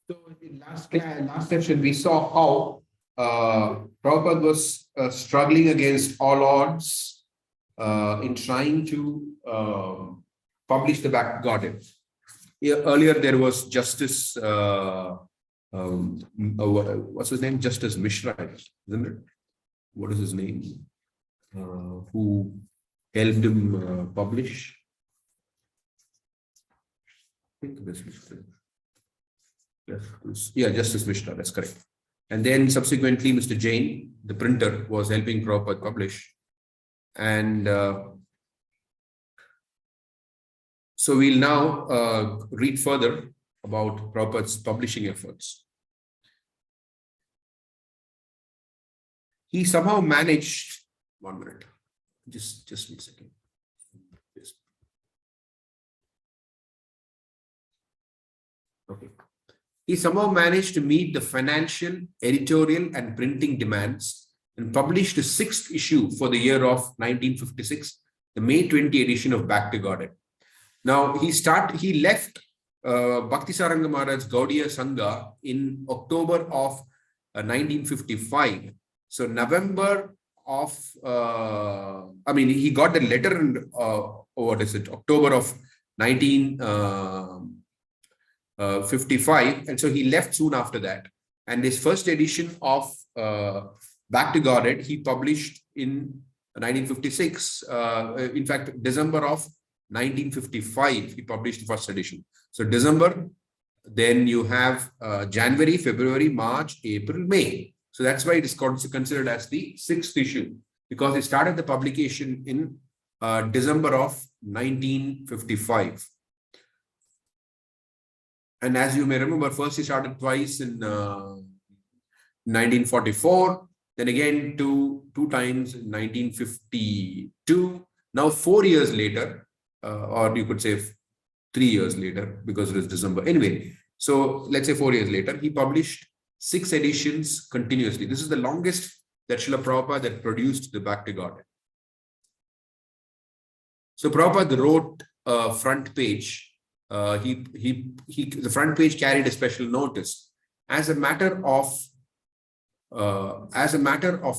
So in last session, we saw how Prabhupada was struggling against all odds in trying to publish the Bhagavad. Earlier, there was Justice, what's his name? Justice Mishra, isn't it? What is his name? Who helped him publish? I think this is Justice Mishra, that's correct. And then subsequently, Mr. Jain, the printer, was helping Prabhupada publish. And so we'll now read further about Prabhupada's publishing efforts. He somehow managed, 1 minute, just a second. Yes. Okay. He somehow managed to meet the financial, editorial, and printing demands and published the 6th issue for the year of 1956, the May 20 edition of Back to Godhead. Now, he left Bhaktisaranga Maharaj's Gaudiya Sangha in October of 1955. So November of, he got the letter in, October of 1955. And so he left soon after that. And his first edition of Back to Godhead, he published in 1956. In fact, December of 1955, he published the first edition. So December, then you have January, February, March, April, May. So that's why it is considered as the 6th issue, because he started the publication in December of 1955. And as you may remember, first he started twice in 1944, then again two times in 1952. Now 4 years later, or you could say 3 years later, because it is December. Anyway, so let's say 4 years later, he published 6 editions continuously. This is the longest that Srila Prabhupada that produced the Back to Godhead. So Prabhupada wrote a front page. The front page carried a special notice. As a matter of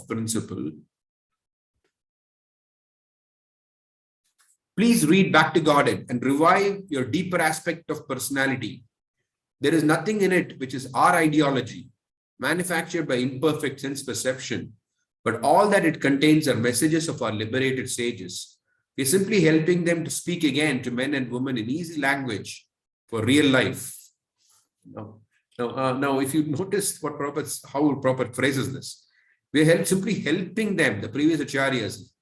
principle, please read Back to Godhead and revive your deeper aspect of personality. There is nothing in it which is our ideology, manufactured by imperfect sense perception, but all that it contains are messages of our liberated sages. We're simply helping them to speak again to men and women in easy language for real life. Now, if you notice how Prabhupada phrases this, we're simply helping them, the previous acharyas,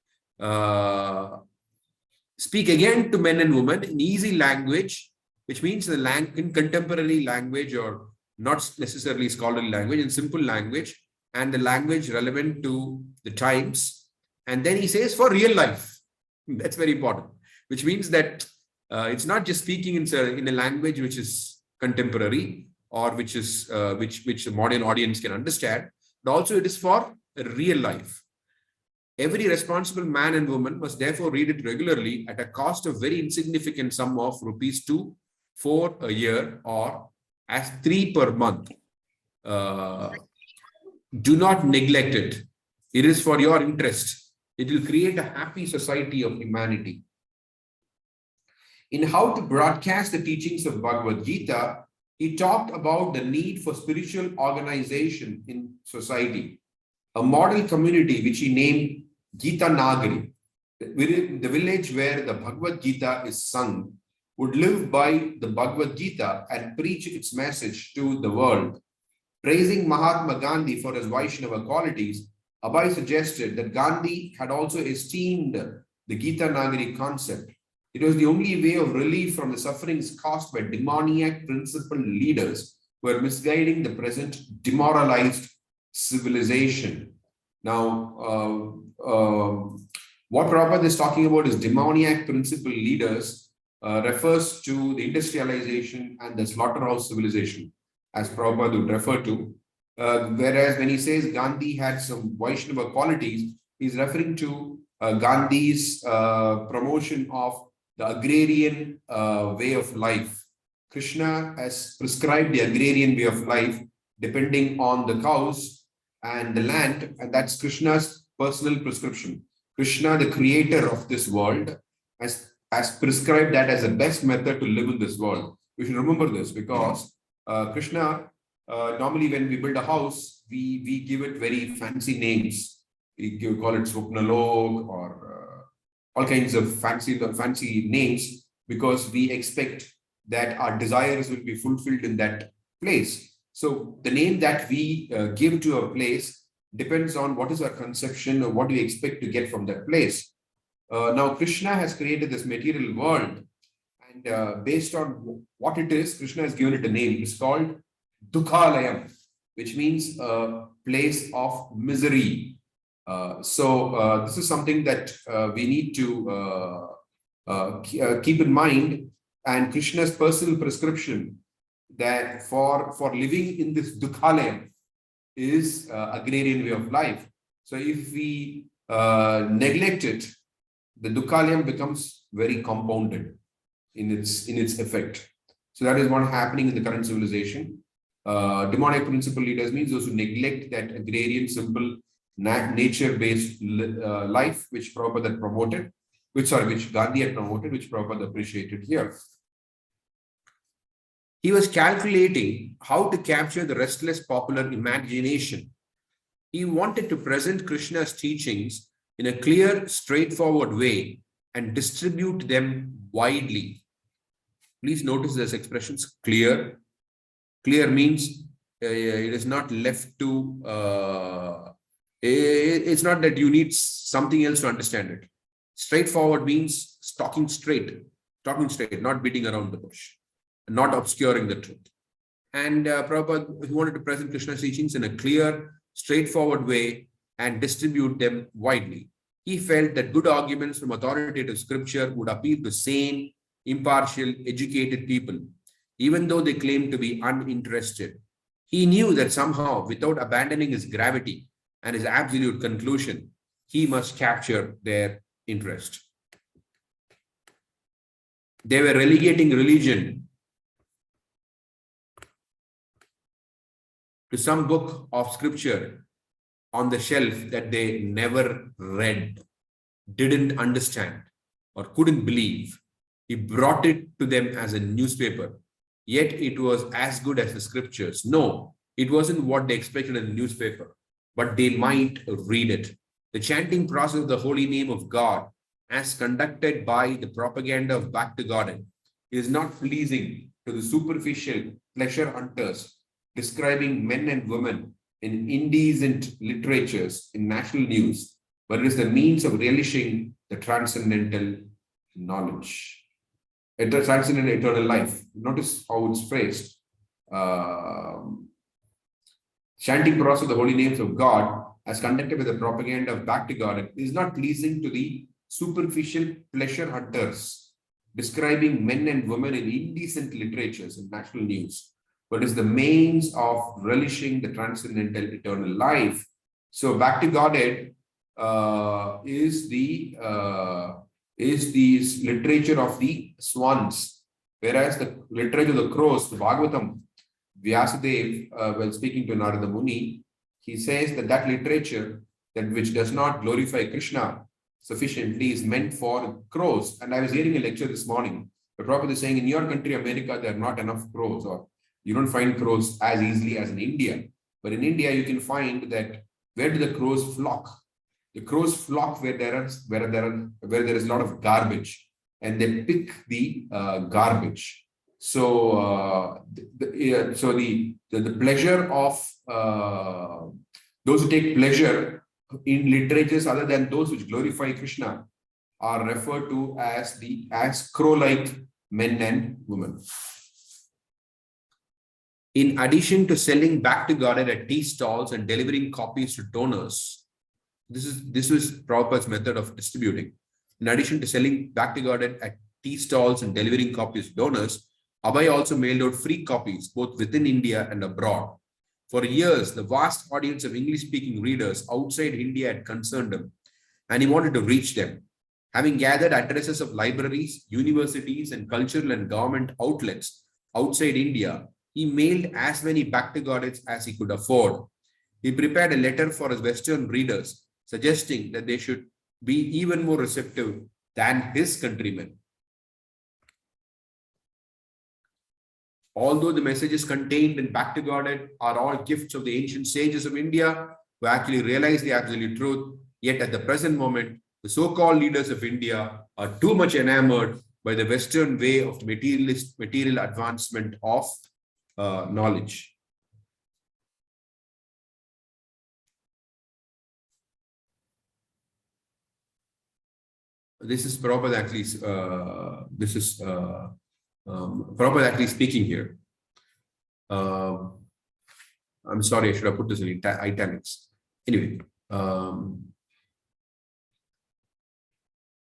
speak again to men and women in easy language, which means in contemporary language, or not necessarily scholarly language, in simple language, and the language relevant to the times. And then he says for real life. That's very important, which means that it's not just speaking in a language which is contemporary, or which the modern audience can understand, but also it is for real life. Every responsible man and woman must therefore read it regularly at a cost of very insignificant sum of rupees 2 for a year, or as 3 per month. Do not neglect it. It is for your interest. It will create a happy society of humanity. In how to broadcast the teachings of Bhagavad Gita, he talked about the need for spiritual organization in society, a model community which he named Gita Nagari. The village where the Bhagavad Gita is sung would live by the Bhagavad Gita and preach its message to the world. Praising Mahatma Gandhi for his Vaishnava qualities, Abhay suggested that Gandhi had also esteemed the Gita Nagari concept. It was the only way of relief from the sufferings caused by demoniac principal leaders who are misguiding the present demoralized civilization. Now, what Prabhupada is talking about is demoniac principal leaders, refers to the industrialization and the slaughterhouse civilization, as Prabhupada would refer to. Whereas when he says Gandhi had some Vaishnava qualities, he's referring to Gandhi's promotion of the agrarian way of life, Krishna has prescribed the agrarian way of life depending on the cows and the land, and that's Krishna's personal prescription. Krishna, the creator of this world, has prescribed that as the best method to live in this world. We should remember this because Krishna, normally when we build a house, we give it very fancy names. We call it Swapnalok or all kinds of fancy names because we expect that our desires will be fulfilled in that place. So the name that we give to a place depends on what is our conception or what do we expect to get from that place. Now Krishna has created this material world, and based on what it is, Krishna has given it a name. It's called Dukhalayam, which means a place of misery. So this is something that we need to keep in mind, and Krishna's personal prescription that for living in this Dukhalayam is agrarian way of life. So if we neglect it, the Dukhalayam becomes very compounded in its effect. So that is what is happening in the current civilization. Demonic principle leaders means those who neglect that agrarian, simple, nature-based life which Prabhupada had promoted, which Gandhi had promoted, which Prabhupada appreciated here. He was calculating how to capture the restless popular imagination. He wanted to present Krishna's teachings in a clear, straightforward way and distribute them widely. Please notice these expressions, clear. Clear means it is not left to, it's not that you need something else to understand it. Straightforward means talking straight, not beating around the bush, not obscuring the truth. And Prabhupada, he wanted to present Krishna's teachings in a clear, straightforward way and distribute them widely. He felt that good arguments from authoritative scripture would appeal to sane, impartial, educated people, even though they claimed to be uninterested. He knew that somehow, without abandoning his gravity and his absolute conclusion, he must capture their interest. They were relegating religion to some book of scripture on the shelf that they never read, didn't understand, or couldn't believe. He brought it to them as a newspaper, yet it was as good as the scriptures. No, it wasn't what they expected in the newspaper, but they might read it. The chanting process of the holy name of God, as conducted by the propaganda of Back to Garden, is not pleasing to the superficial pleasure hunters describing men and women in indecent literatures in national news, but it is the means of relishing the transcendental knowledge. The transcendental eternal life. Notice how it's phrased. Chanting process of the holy names of God, as conducted by the propaganda of Back to Garden, is not pleasing to the superficial pleasure hunters describing men and women in indecent literatures in national news, but is the means of relishing the transcendental eternal life. So Back to Godhead is the literature of the swans, whereas the literature of the crows, the Bhagavatam, Vyasadeva, when speaking to Narada Muni, he says that literature that which does not glorify Krishna sufficiently is meant for crows. And I was hearing a lecture this morning. The Prabhupada is saying in your country, America, there are not enough crows, or you don't find crows as easily as in India. But in India, you can find that where do the crows flock? The crows flock where there is a lot of garbage, and they pick the garbage. So the pleasure of those who take pleasure in literatures other than those which glorify Krishna are referred to as crow-like men and women. In addition to selling Back to Garden at tea stalls and delivering copies to donors, this was Prabhupada's method of distributing. In addition to selling Back to Garden at tea stalls and delivering copies to donors, Abhay also mailed out free copies both within India and abroad. For years, the vast audience of English-speaking readers outside India had concerned him, and he wanted to reach them. Having gathered addresses of libraries, universities, and cultural and government outlets outside India, he mailed as many back to Godheads as he could afford. He prepared a letter for his Western readers, suggesting that they should be even more receptive than his countrymen. Although the messages contained in Back to Godhead are all gifts of the ancient sages of India who actually realized the absolute truth, yet at the present moment, the so-called leaders of India are too much enamored by the Western way of material advancement of knowledge. This is Prabhupada actually. Prabhupada actually speaking here. I'm sorry, I should have put this in italics. Anyway, I'll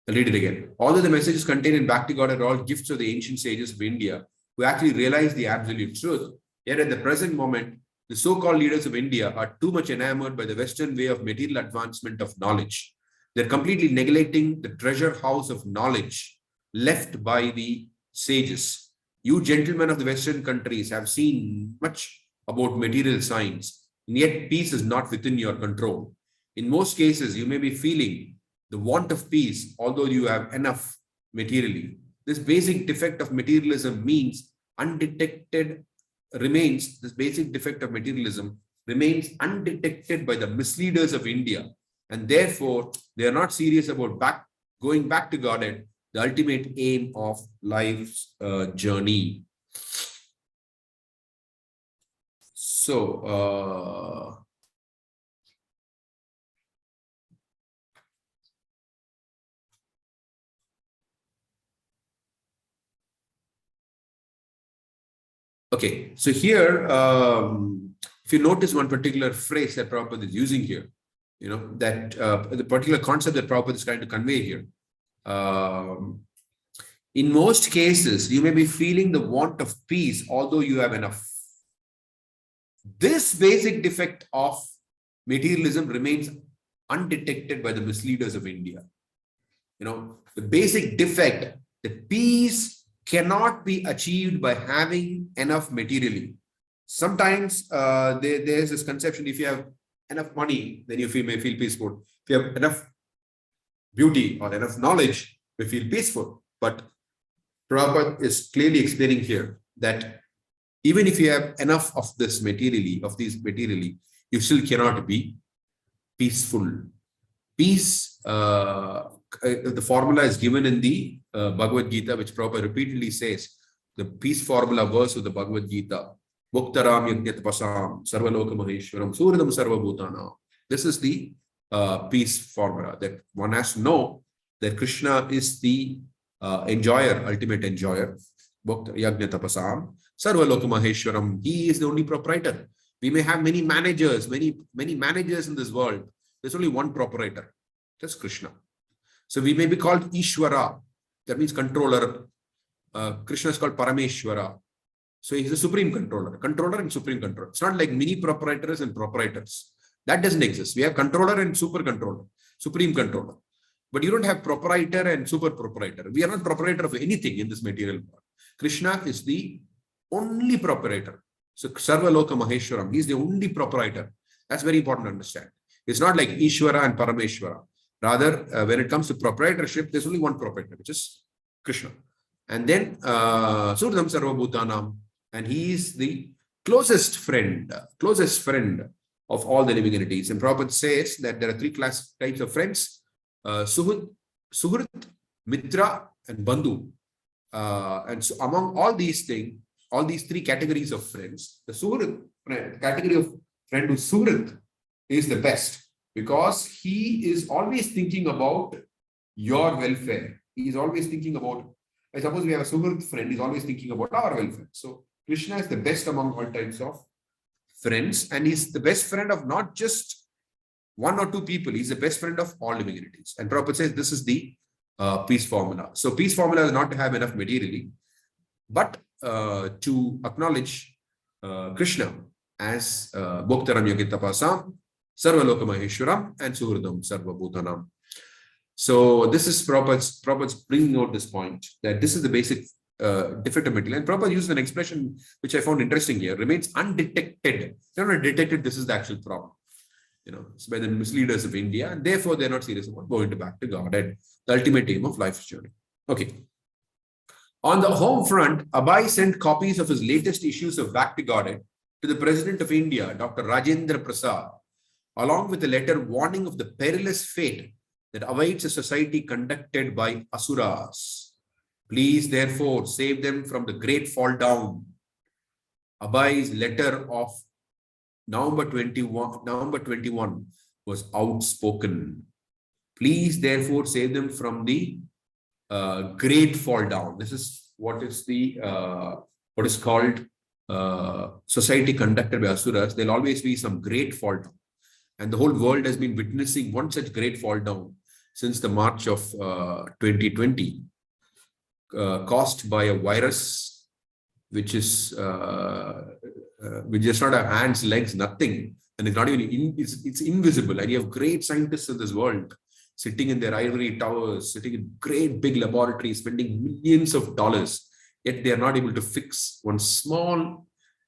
read it again. Although the messages contained in Bhakti God are all gifts of the ancient sages of India who actually realized the absolute truth, yet at the present moment, the so-called leaders of India are too much enamored by the Western way of material advancement of knowledge. They're completely neglecting the treasure house of knowledge left by the sages. You gentlemen of the Western countries have seen much about material science, and yet peace is not within your control. In most cases, you may be feeling the want of peace, although you have enough materially. This basic defect of materialism remains undetected by the misleaders of India, and therefore they are not serious about going back to Godhead, the ultimate aim of life's journey. So, okay, so here, if you notice one particular phrase that Prabhupada is using here, you know, that the particular concept that Prabhupada is trying to convey here. In most cases, you may be feeling the want of peace, although you have enough. This basic defect of materialism remains undetected by the misleaders of India. You know, the basic defect, that peace cannot be achieved by having enough materially. Sometimes there's this conception, if you have enough money, then you may feel peaceful. If you have enough beauty or enough knowledge, you feel peaceful. But Prabhupada is clearly explaining here that even if you have enough of these materially, you still cannot be peaceful. Peace, the formula is given in the Bhagavad Gita, which Prabhupada repeatedly says, the peace formula verse of the Bhagavad Gita, Bhuktaram Yagnatapasam, Sarvaloka Maheshwaram, Suradam Sarvabhutana. This is the peace formula, that one has to know that Krishna is the enjoyer, ultimate enjoyer. Yagnatapasam, Sarvaloka Maheshwaram. He is the only proprietor. We may have many managers, many managers in this world. There's only one proprietor. That's Krishna. So we may be called Ishvara. That means controller. Krishna is called Parameshwara. So he's the supreme controller and supreme controller. It's not like mini proprietors and proprietors. That doesn't exist. We have controller and super controller, supreme controller. But you don't have proprietor and super proprietor. We are not proprietor of anything in this material world. Krishna is the only proprietor. So Sarvaloka Maheshwaram, he's the only proprietor. That's very important to understand. It's not like Ishvara and Parameshwara. Rather, when it comes to proprietorship, there's only one proprietor, which is Krishna. And then Suradam Sarvabhutanam, and he is the closest friend of all the living entities. And Prabhupada says that there are three types of friends: Suhrit, Mitra, and Bandhu. And so among all these things, all these three categories of friends, the Suhrit category of friend who Suhrit is the best, because he is always thinking about your welfare. He is always thinking about, I suppose we have a Suhrit friend, he's always thinking about our welfare. So Krishna is the best among all types of friends, and he's the best friend of not just one or two people. He's the best friend of all living entities. And Prabhupada says this is the peace formula. So peace formula is not to have enough materially, but to acknowledge Krishna as Bhuktaram Yagitapasam, Sarvaloka Maheshwaram, and Suhridam Sarvabhutanam. So this is Prabhupada's bringing out this point, that this is the basic defective material. And Prabhupada used an expression which I found interesting here, remains undetected. They're not detected, this is the actual problem. It's by the misleaders of India, and therefore they're not serious about going back to Godhead, the ultimate aim of life's journey. Okay. On the home front, Abhay sent copies of his latest issues of Back to Godhead to the President of India, Dr. Rajendra Prasad, along with a letter warning of the perilous fate that awaits a society conducted by asuras. Please, therefore, save them from the great fall down. Abhay's letter of November 21 was outspoken. Please, therefore, save them from the great fall down. This is what is called society conducted by asuras. There'll always be some great fall down. And the whole world has been witnessing one such great fall down since the March of 2020, caused by a virus which is not have hands, legs, nothing, and it's not even it's invisible. And you have great scientists in this world sitting in their ivory towers, sitting in great big laboratories, spending millions of dollars, yet they are not able to fix one small,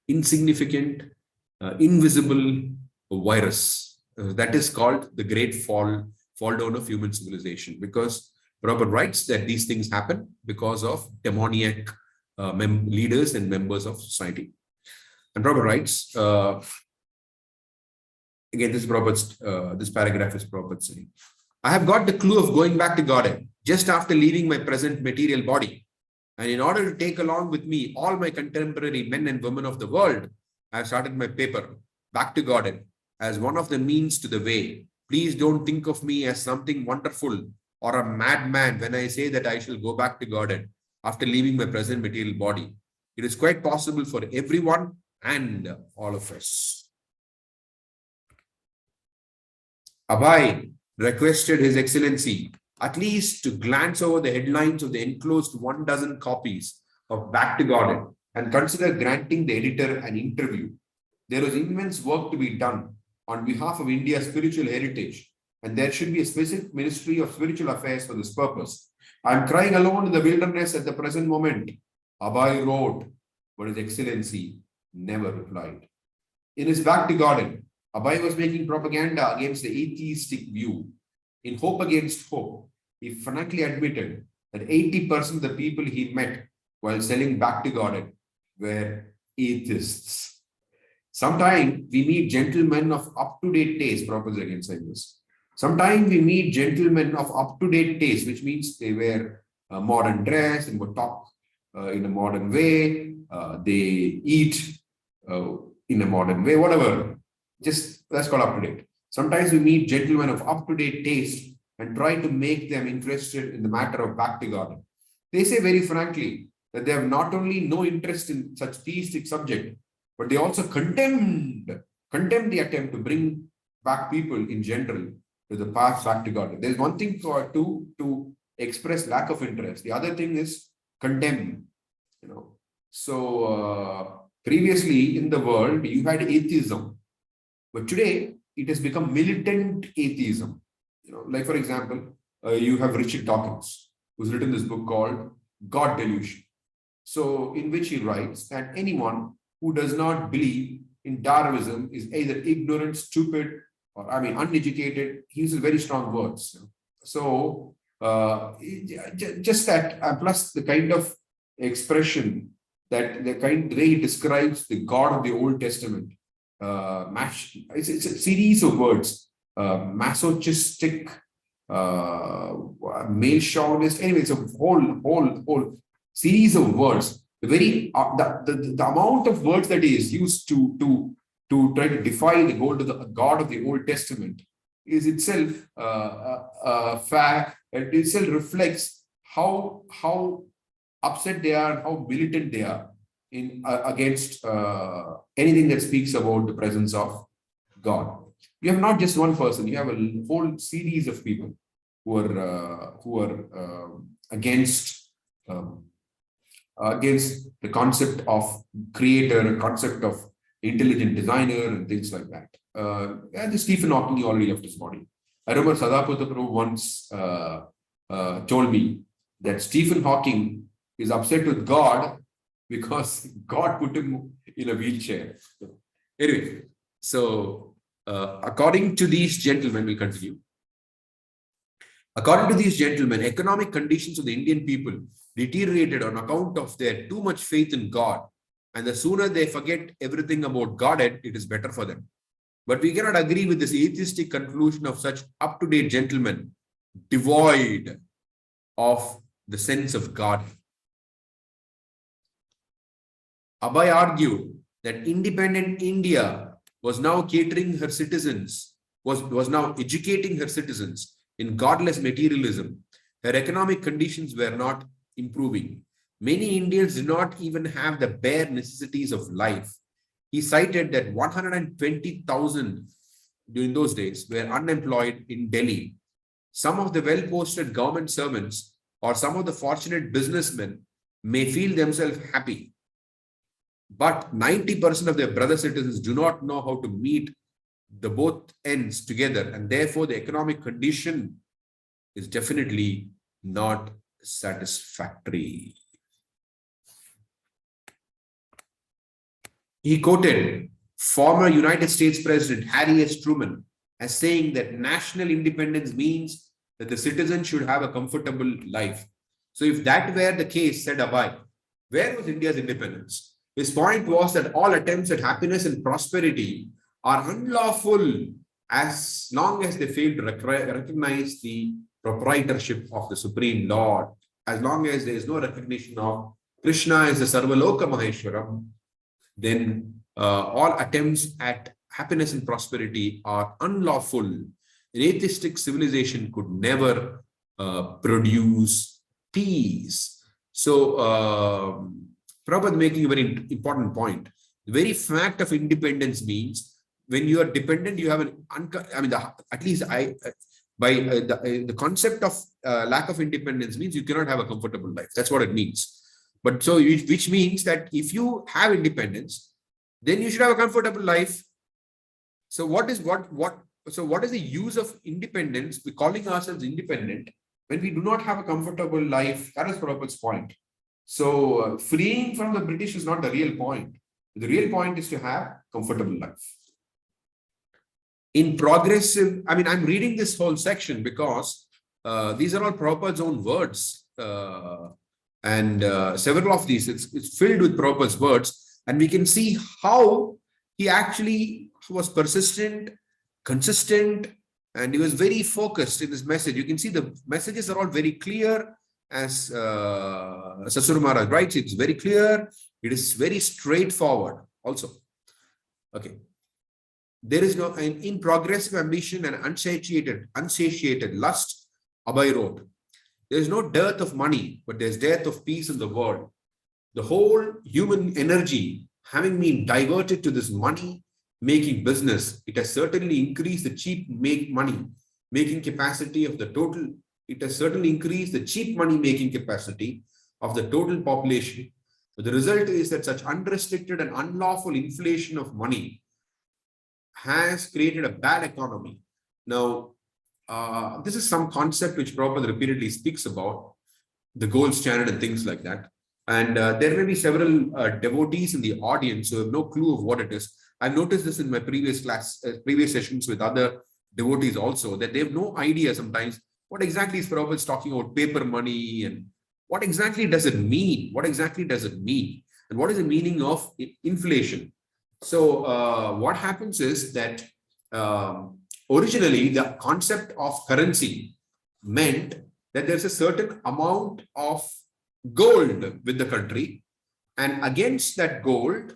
insignificant, invisible virus. That is called the great fall down of human civilization, because Prabhupada writes that these things happen because of demoniac leaders and members of society. And Prabhupada writes, again, this paragraph is Prabhupada saying, I have got the clue of going back to Godhead just after leaving my present material body. And in order to take along with me all my contemporary men and women of the world, I have started my paper, Back to Godhead, as one of the means to the way. Please don't think of me as something wonderful or a madman when I say that I shall go back to Godhead after leaving my present material body. It is quite possible for everyone and all of us. Abhay requested His Excellency at least to glance over the headlines of the enclosed 12 copies of Back to Godhead and consider granting the editor an interview. There was immense work to be done on behalf of India's spiritual heritage, and there should be a specific Ministry of Spiritual Affairs for this purpose. I am crying alone in the wilderness at the present moment, Abhay wrote, but His Excellency never replied. In his Back to Godhead, Abhay was making propaganda against the atheistic view. In Hope Against Hope, he frankly admitted that 80% of the people he met while selling Back to Godhead were atheists. Sometimes we meet gentlemen of up-to-date taste, Prabhupada again saying this. Sometimes we meet gentlemen of up-to-date taste, which means they wear a modern dress and would talk in a modern way. They eat in a modern way, whatever. Just that's called up-to-date. Sometimes we meet gentlemen of up-to-date taste and try to make them interested in the matter of Back to Godhead. They say very frankly that they have not only no interest in such theistic subject, but they also condemn the attempt to bring back people in general to the path Back to Godhead. There's one thing to express lack of interest. The other thing is condemn. So previously in the world you had atheism, but today it has become militant atheism. Like for example, you have Richard Dawkins, who's written this book called God Delusion. So in which he writes that anyone who does not believe in Darwinism is either ignorant, stupid, or uneducated. He uses very strong words. So just that, plus the kind of expression that the way he describes the God of the Old Testament. It's a series of words, masochistic, male chauvinist. Anyway, it's a whole series of words. The amount of words that he is used to try to defy the God of the Old Testament is itself a fact. It itself reflects how upset they are and how militant they are against anything that speaks about the presence of God. You have not just one person; you have a whole series of people who are against the concept of creator, a concept of intelligent designer, and things like that. And Stephen Hawking already left his body. I remember Sadapata Prabhu once told me that Stephen Hawking He's upset with God because God put him in a wheelchair. Anyway, so according to these gentlemen, we continue. According to these gentlemen, economic conditions of the Indian people deteriorated on account of their too much faith in God. And the sooner they forget everything about Godhead, it is better for them. But we cannot agree with this atheistic conclusion of such up-to-date gentlemen, devoid of the sense of God. Abhay argued that independent India was now catering her citizens, was now educating her citizens in godless materialism. Her economic conditions were not improving. Many Indians did not even have the bare necessities of life. He cited that 120,000 during those days were unemployed in Delhi. Some of the well-posted government servants or some of the fortunate businessmen may feel themselves happy. But 90% of their brother citizens do not know how to meet the both ends together, and therefore the economic condition is definitely not satisfactory. He quoted former United States President Harry S. Truman as saying that national independence means that the citizen should have a comfortable life. So if that were the case, said Abhay, where was India's independence? His point was that all attempts at happiness and prosperity are unlawful as long as they fail to recognize the proprietorship of the Supreme Lord. As long as there is no recognition of Krishna as the Sarvaloka Maheshwaram, then all attempts at happiness and prosperity are unlawful. An atheistic civilization could never produce peace. So, Prabhupada making a very important point. The very fact of independence means when you are dependent, you have an the concept of lack of independence means you cannot have a comfortable life. That's what it means. But so, which means that if you have independence, then you should have a comfortable life. So what is the use of independence? We're calling ourselves independent when we do not have a comfortable life. That is Prabhupada's point. So freeing from the British is not the real point. The real point is to have comfortable life. In progressive, I'm reading this whole section because these are all Prabhupada's own words. And several of these, it's filled with Prabhupada's words. And we can see how he actually was persistent, consistent, and he was very focused in his message. You can see the messages are all very clear. As Sasur Maharaj writes, it's very clear. It is very straightforward also. Okay. There is no, in progressive ambition and unsatiated lust, Abhay wrote, there is no dearth of money, but there's dearth of peace in the world. The whole human energy having been diverted to this money-making business, it has certainly increased the cheap money-making capacity of the total. It has certainly increased the cheap money-making capacity of the total population. But the result is that such unrestricted and unlawful inflation of money has created a bad economy. Now, this is some concept which Prabhupada repeatedly speaks about, the gold standard and things like that. And there may be several devotees in the audience who have no clue of what it is. I've noticed this in my previous sessions with other devotees also, that they have no idea sometimes what exactly is Prabhupada talking about paper money and what exactly does it mean? What exactly does it mean? And what is the meaning of inflation? So what happens is that originally the concept of currency meant that there's a certain amount of gold with the country, and against that gold,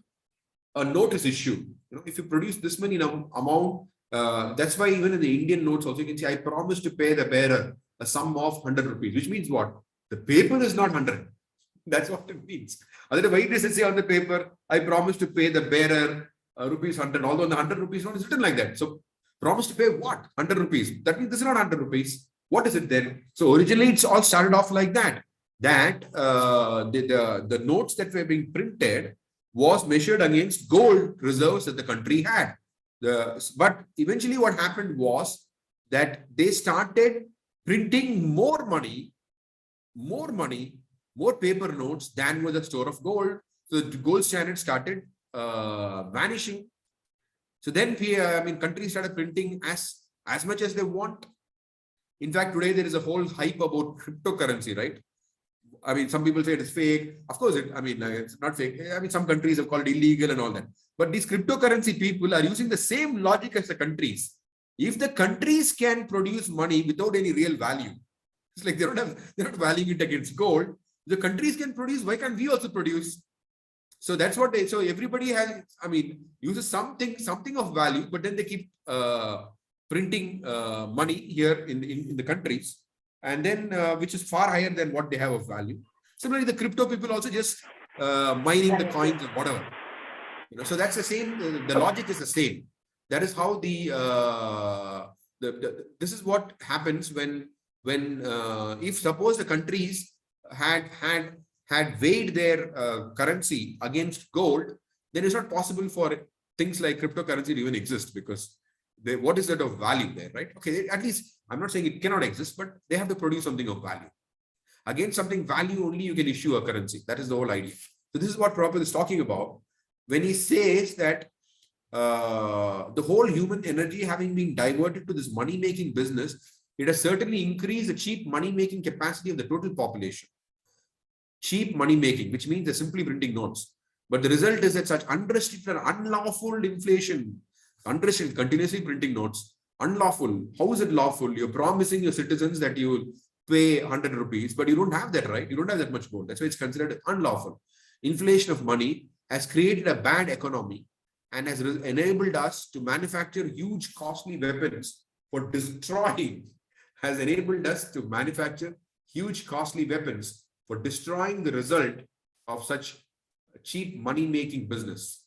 a note is issued. If you produce this many amount, that's why even in the Indian notes also you can say, I promise to pay the bearer a sum of 100 rupees, which means what? The paper is not 100. That's what it means. Otherwise, why does it say on the paper, I promise to pay the bearer rupees 100, although the 100 rupees note is written like that. So promise to pay what? 100 rupees. That means this is not 100 rupees. What is it then? So originally it's all started off like that. That the notes that were being printed was measured against gold reserves that the country had. But eventually what happened was that they started printing more money more paper notes than was the store of gold. So the gold standard started vanishing. So then countries started printing as much as they want. In fact, today there is a whole hype about cryptocurrency, right? I mean, some people say it is fake. Of course, it's not fake. I mean, some countries have called it illegal and all that. But these cryptocurrency people are using the same logic as the countries. If the countries can produce money without any real value, it's like they're not valuing it against gold. The countries can produce. Why can't we also produce? So that's what so everybody has, uses something of value, but then they keep printing money here in the countries, and then which is far higher than what they have of value. Similarly, the crypto people also just mining the coins or whatever. So that's the same. The logic is the same. That is how this is what happens when if suppose the countries had weighed their currency against gold, then it's not possible for things like cryptocurrency to even exist, because what is that of value there, right? Okay, at least I'm not saying it cannot exist, but they have to produce something of value. Against something value only you can issue a currency. That is the whole idea. So this is what Prabhupada is talking about when he says that the whole human energy having been diverted to this money-making business, it has certainly increased the cheap money-making capacity of the total population. Cheap money-making, which means they're simply printing notes. But the result is that such unrestricted, unlawful inflation, unrestricted, continuously printing notes, unlawful. How is it lawful? You're promising your citizens that you will pay 100 rupees, but you don't have that, right? You don't have that much gold. That's why it's considered unlawful. Inflation of money has created a bad economy and has enabled us to manufacture huge costly weapons for destroying, has enabled us to manufacture huge costly weapons for destroying the result of such cheap money-making business.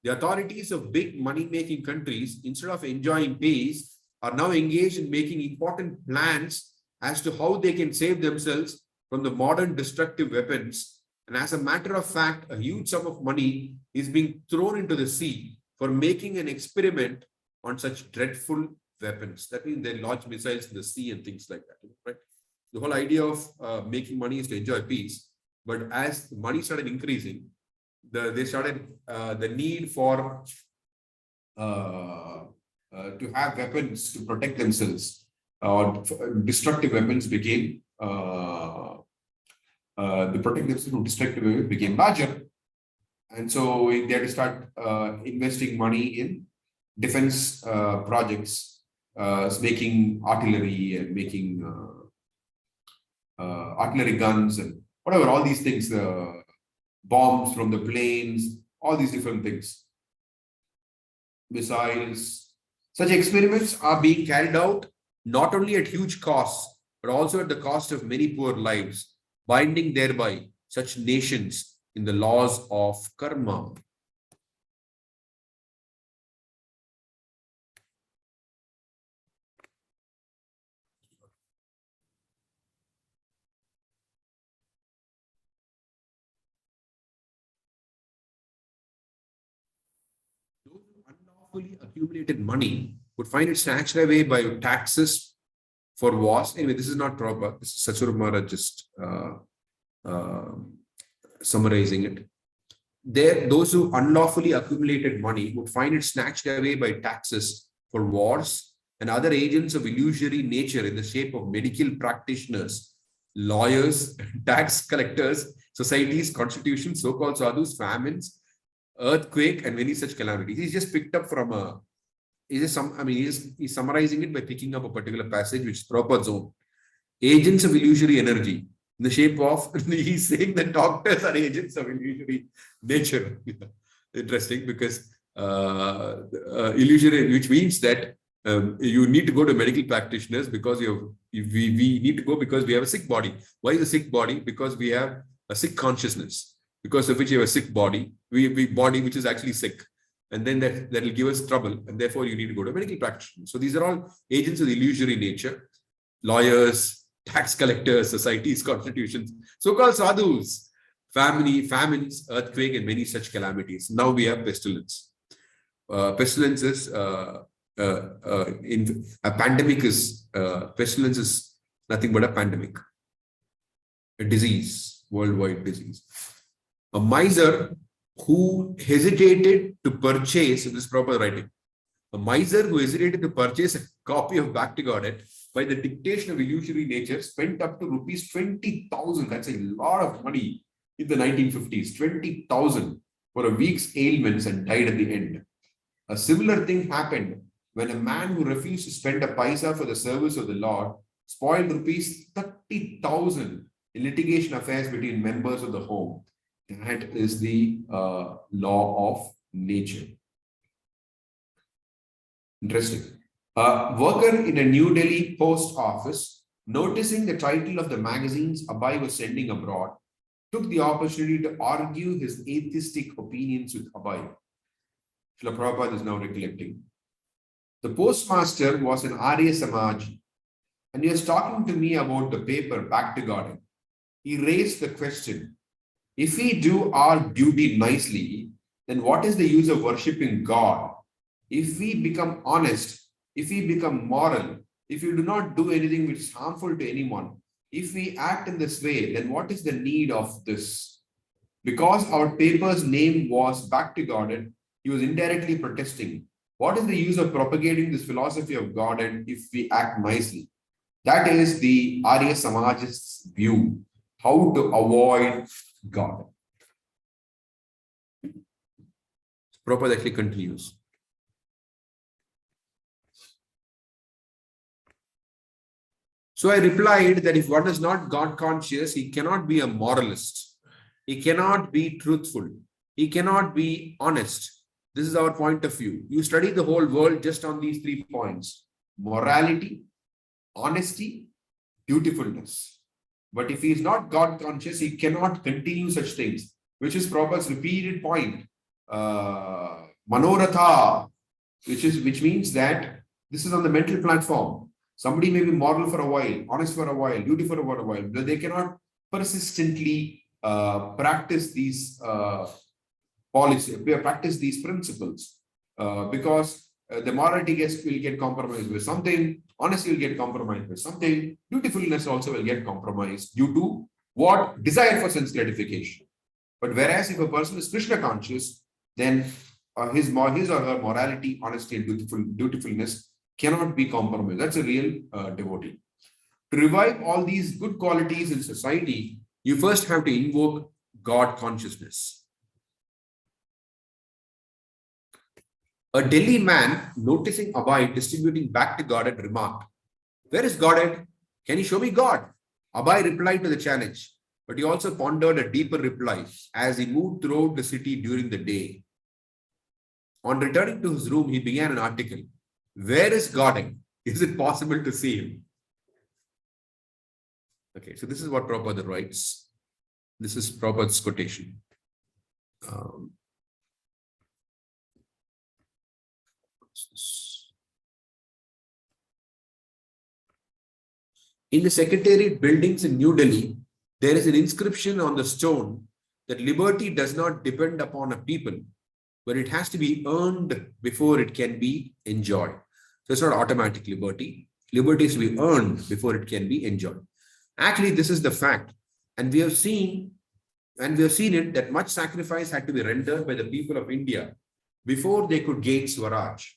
The authorities of big money-making countries, instead of enjoying peace, are now engaged in making important plans as to how they can save themselves from the modern destructive weapons. And as a matter of fact, a huge sum of money is being thrown into the sea for making an experiment on such dreadful weapons. That means they launch missiles in the sea and things like that, right? The whole idea of making money is to enjoy peace. But as the money started increasing, they started the need for to have weapons to protect themselves, or destructive weapons became the protect themselves from destructive weapons became larger, and so they had to start investing money in defense projects, making artillery and making artillery guns and whatever, all these things, bombs from the planes, all these different things, missiles. Such experiments are being carried out not only at huge costs, but also at the cost of many poor lives, binding thereby such nations in the laws of karma. Those who unlawfully accumulated money would find it snatched away by taxes for wars. Anyway, this is not proper. This is Satsuru Maharaj just summarizing it. Those who unlawfully accumulated money would find it snatched away by taxes for wars and other agents of illusory nature in the shape of medical practitioners, lawyers, tax collectors, societies, constitutions, so-called sadhus, famines, earthquake, and many such calamities. He's just picked up from he's summarizing it by picking up a particular passage, which is Prabhupada's own. Agents of illusory energy in the shape of, he's saying that doctors are agents of illusory nature. Interesting, because illusory, which means that you need to go to medical practitioners because we need to go because we have a sick body. Why is a sick body? Because we have a sick consciousness, because of which you have a sick body, body which is actually sick. And then that will give us trouble, and therefore you need to go to a medical practitioner. So these are all agents of the illusory nature, lawyers, tax collectors, societies, constitutions, so-called sadhus, famines, earthquake, and many such calamities. Now we have pestilence. Pestilence is in a pandemic is pestilence is nothing but a pandemic, a disease, worldwide disease. A miser who hesitated to purchase, this is proper writing, a miser who hesitated to purchase a copy of Back to Godhead by the dictation of illusory nature spent up to rupees 20,000. That's a lot of money in the 1950s. 20,000 for a week's ailments and died at the end. A similar thing happened when a man who refused to spend a paisa for the service of the Lord spoiled rupees 30,000 in litigation affairs between members of the home. That is the law of nature. Interesting. A worker in a New Delhi post office, noticing the title of the magazines Abhay was sending abroad, took the opportunity to argue his atheistic opinions with Abhay. Srila Prabhupada is now recollecting. The postmaster was an Arya Samaj, and he was talking to me about the paper Back to Godhead. He raised the question, if we do our duty nicely, then what is the use of worshipping God? If we become honest, if we become moral, if we do not do anything which is harmful to anyone, if we act in this way, then what is the need of this? Because our paper's name was Back to Godhead, he was indirectly protesting. What is the use of propagating this philosophy of Godhead if we act nicely? That is the Arya Samajist's view, how to avoid God. Prabhupada actually continues. So I replied that if one is not God conscious, he cannot be a moralist. He cannot be truthful. He cannot be honest. This is our point of view. You study the whole world just on these 3 points: morality, honesty, dutifulness. But if he is not God conscious, he cannot continue such things, which is Prabhupada's repeated point. Manoratha, which means that this is on the mental platform. Somebody may be moral for a while, honest for a while, dutiful for a while, but they cannot persistently practice these practice these principles because the morality will get compromised with something, honesty will get compromised with something, dutifulness also will get compromised due to what? Desire for sense gratification. But whereas if a person is Krishna conscious, then his or her morality, honesty, and dutifulness cannot be compromised. That's a real devotee. To revive all these good qualities in society, you first have to invoke God consciousness. A Delhi man, noticing Abhay distributing Back to Godhead, remarked, "Where is Godhead? Can you show me God?" Abhay replied to the challenge, but he also pondered a deeper reply as he moved throughout the city during the day. On returning to his room, he began an article. Where is Godhead? Is it possible to see him? Okay, so this is what Prabhupada writes. This is Prabhupada's quotation. In the Secretariat buildings in New Delhi, there is an inscription on the stone that liberty does not depend upon a people, but it has to be earned before it can be enjoyed. So it's not automatic liberty. Liberty is to be earned before it can be enjoyed. Actually, this is the fact. And we have seen it that much sacrifice had to be rendered by the people of India before they could gain Swaraj.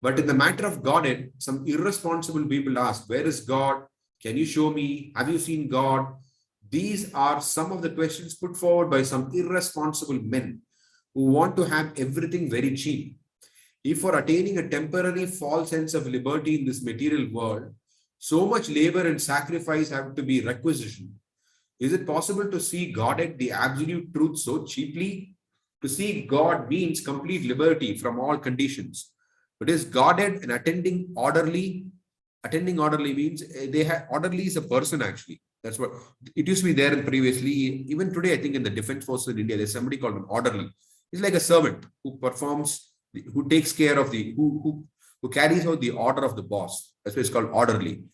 But in the matter of Godhead, some irresponsible people ask, where is God? Can you show me? Have you seen God? These are some of the questions put forward by some irresponsible men who want to have everything very cheap. If for attaining a temporary false sense of liberty in this material world, so much labor and sacrifice have to be requisitioned, is it possible to see Godhead, the absolute truth, so cheaply? To see God means complete liberty from all conditions. But is Godhead an attending orderly? Attending orderly means orderly is a person actually. That's what it used to be there and previously. Even today, I think in the defense forces in India, there's somebody called an orderly. He's like a servant who performs, who takes care of who carries out the order of the boss. That's why it's called orderly.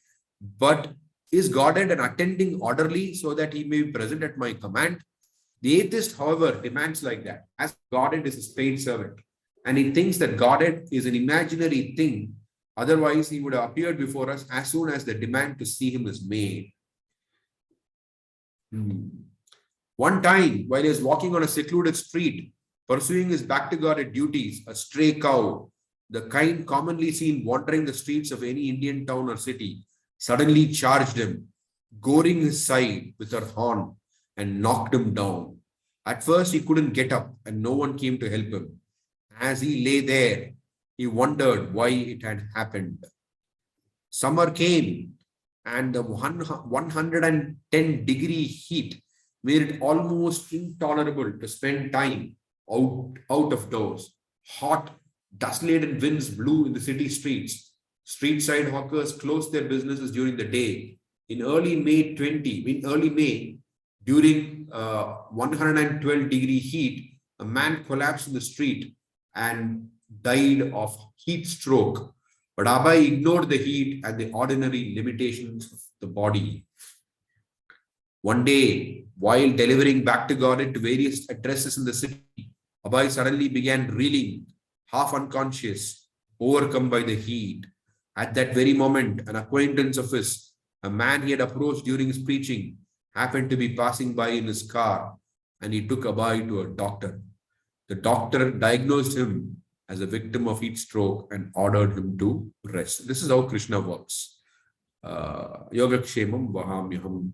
But is Godhead an attending orderly so that he may be present at my command? The atheist, however, demands like that, as Godhead is his paid servant. And he thinks that Godhead is an imaginary thing. Otherwise, he would have appeared before us as soon as the demand to see him is made. One time, while he was walking on a secluded street, pursuing his back-to-guarded duties, a stray cow, the kind commonly seen wandering the streets of any Indian town or city, suddenly charged him, goring his side with her horn and knocked him down. At first, he couldn't get up and no one came to help him. As he lay there, he wondered why it had happened. Summer came and the 110-degree heat made it almost intolerable to spend time out of doors. Hot, dust-laden winds blew in the city streets. Street side hawkers closed their businesses during the day. In early May, during 112-degree heat, a man collapsed in the street and died of heat stroke. But Abai ignored the heat and the ordinary limitations of the body. One day, while delivering back-to-guarded to various addresses in the city, Abai suddenly began reeling, half unconscious, overcome by the heat. At that very moment, an acquaintance of his, a man he had approached during his preaching, happened to be passing by in his car, and he took Abai to a doctor. The doctor diagnosed him as a victim of heat stroke and ordered him to rest. This is how Krishna works. Yogakshemam vahamyaham.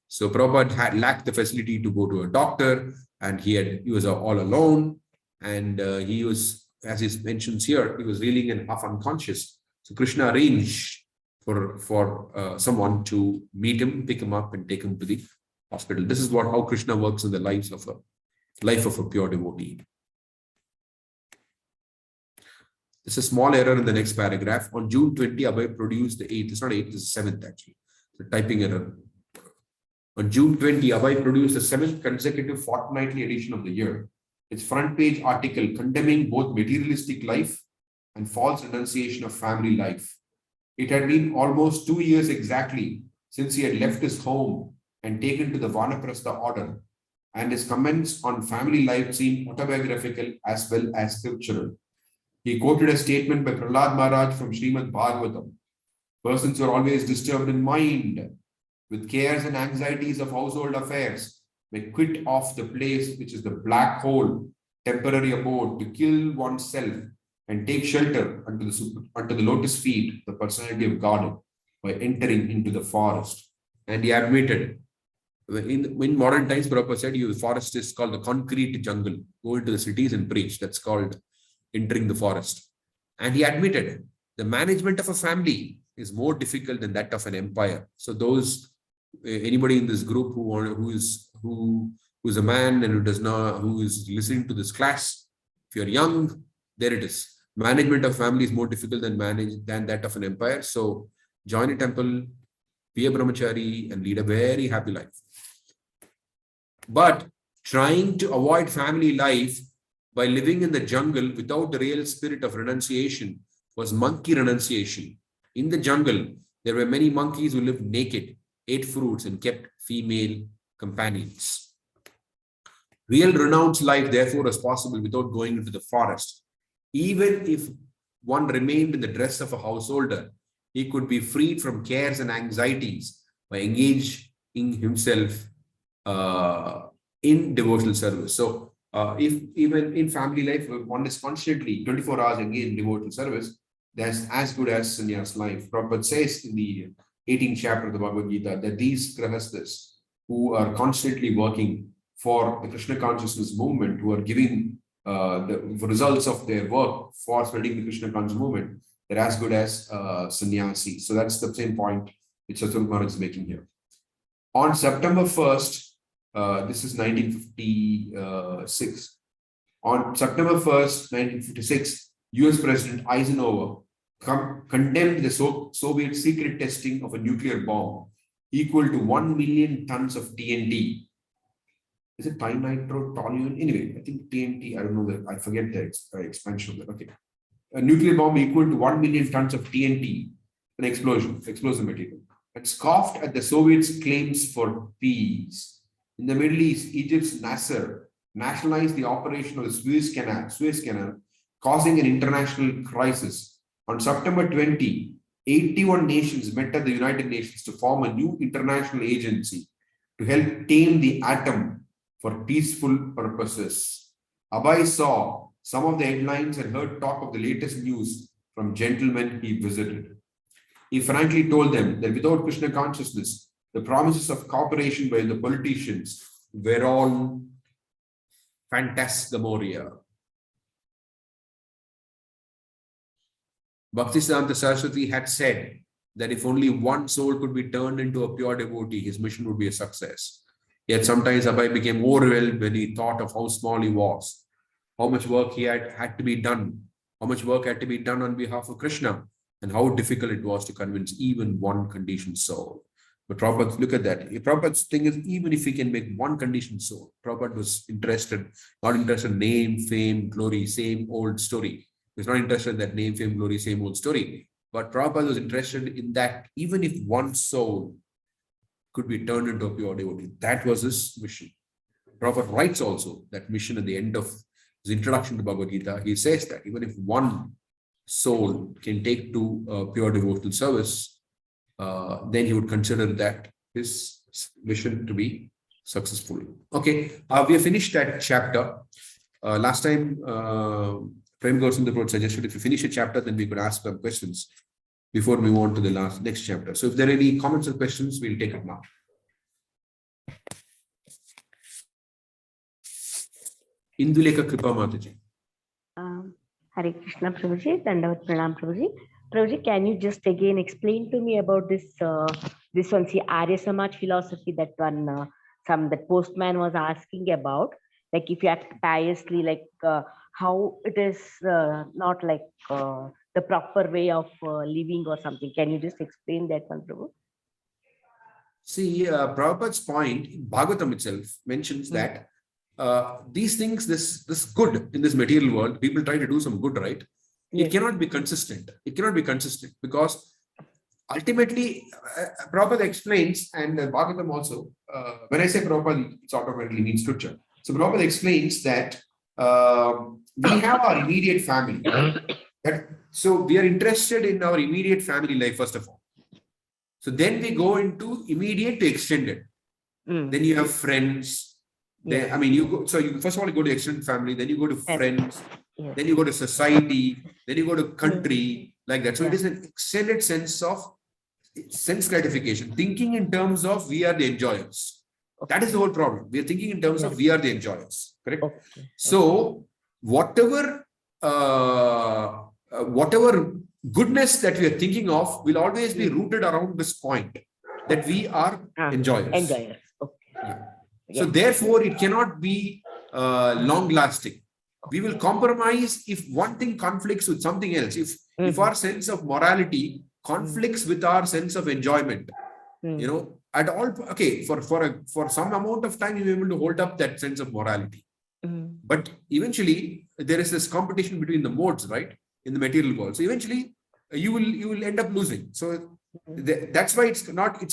So Prabhupada had lacked the facility to go to a doctor, and he was all alone, and he was, as he mentions here, he was reeling and half unconscious. So Krishna arranged for someone to meet him, pick him up, and take him to the hospital. This is how Krishna works in the life of a pure devotee. There's a small error in the next paragraph. On June 20, Abhay produced the 8th. It's not 8th, it's the 7th actually. The typing error. On June 20, Abhay produced the 7th consecutive fortnightly edition of the year. Its front page article condemning both materialistic life and false renunciation of family life. It had been almost 2 years exactly since he had left his home and taken to the Vanaprastha order, and his comments on family life seemed autobiographical as well as scriptural. He quoted a statement by Prahlad Maharaj from Srimad Bhagavatam. Persons who are always disturbed in mind with cares and anxieties of household affairs may quit off the place which is the black hole, temporary abode, to kill oneself and take shelter under the lotus feet, the personality of God, by entering into the forest. And he admitted, in modern times, Prabhupada said, the forest is called the concrete jungle. Go into the cities and preach. That's called entering the forest. And he admitted, the management of a family is more difficult than that of an empire. So anybody in this group who is a man and who is listening to this class, if you're young, there it is. Management of family is more difficult than that of an empire. So join a temple, be a brahmachari, and lead a very happy life. But trying to avoid family life by living in the jungle without the real spirit of renunciation was monkey renunciation. In the jungle, there were many monkeys who lived naked, ate fruits, and kept female companions. Real renounced life, therefore, was possible without going into the forest. Even if one remained in the dress of a householder, he could be freed from cares and anxieties by engaging himself in devotional service. So, if even in family life, one is constantly 24 hours engaged in devotional service, that's as good as sannyas life. Prabhupada says in the 18th chapter of the Bhagavad Gita that these grahasthas who are constantly working for the Krishna consciousness movement, who are giving the results of their work for spreading the Krishna consciousness movement, they're as good as sannyasi. So that's the same point which Satsang Maharaj is making here. On September 1st, this is 1956. On September 1st, 1956, US President Eisenhower condemned the Soviet secret testing of a nuclear bomb equal to 1 million tons of TNT. Is it trinitrotoluene? Anyway, I think TNT, I don't know, I forget the expansion of that. Okay. A nuclear bomb equal to 1 million tons of TNT, an explosive material, and scoffed at the Soviets' claims for peace. In the Middle East, Egypt's Nasser nationalized the operation of the Suez Canal, causing an international crisis. On September 20, 81 nations met at the United Nations to form a new international agency to help tame the atom for peaceful purposes. Abhay saw some of the headlines and heard talk of the latest news from gentlemen he visited. He frankly told them that without Krishna consciousness, the promises of cooperation by the politicians were all phantasmagoria. Bhaktisiddhanta Saraswati had said that if only one soul could be turned into a pure devotee, his mission would be a success. Yet sometimes Abhay became overwhelmed when he thought of how small he was, how much work he had to be done, how much work had to be done on behalf of Krishna, and how difficult it was to convince even one conditioned soul. But Prabhupada, look at that. Prabhupada's thing is, even if he can make one conditioned soul, Prabhupada was not interested in name, fame, glory, same old story. He was not interested in that name, fame, glory, same old story. But Prabhupada was interested in that even if one soul could be turned into a pure devotee, that was his mission. Prabhupada writes also that mission at the end of his introduction to Bhagavad Gita. He says that even if one soul can take to pure devotional service, then he would consider that his mission to be successful. Okay, we have finished that chapter. Last time, Prem Gaurasundar suggested if you finish a chapter, then we could ask some questions before we move on to the next chapter. So if there are any comments or questions, we'll take it now. Induleka Kripa Mataji. Hare Krishna Prabhuji, Dandavat Pranam Prabhuji. Prabhuji, can you just again explain to me about this this one, see, Arya Samaj philosophy, that one, that postman was asking about, like if you act piously, like how it is not like the proper way of living or something. Can you just explain that one, Prabhu? See, Prabhupada's point in Bhagavatam itself mentions that these things, this good in this material world, people try to do some good, right? It cannot be consistent. It cannot be consistent because ultimately, Prabhupada explains, and Bhagavatam also, when I say Prabhupada, it automatically means scripture. So Prabhupada explains that we have our immediate family. So we are interested in our immediate family life, first of all. So then we go into immediate to extended. Then you have friends. Then, I mean, you go, so you first of all you go to extended family, then you go to friends, then you go to society, then you go to country, like that. So it is an extended sense of sense gratification, thinking in terms of we are the enjoyers. That is the whole problem. We are thinking in terms of we are the enjoyers, correct? So whatever goodness that we are thinking of will always be rooted around this point that we are enjoyers. So therefore, it cannot be long-lasting. We will compromise if one thing conflicts with something else. If our sense of morality conflicts with our sense of enjoyment, you know, at all, okay, for some amount of time, you're able to hold up that sense of morality. But eventually, there is this competition between the modes, right, in the material world. So eventually, you will end up losing. So that's why it's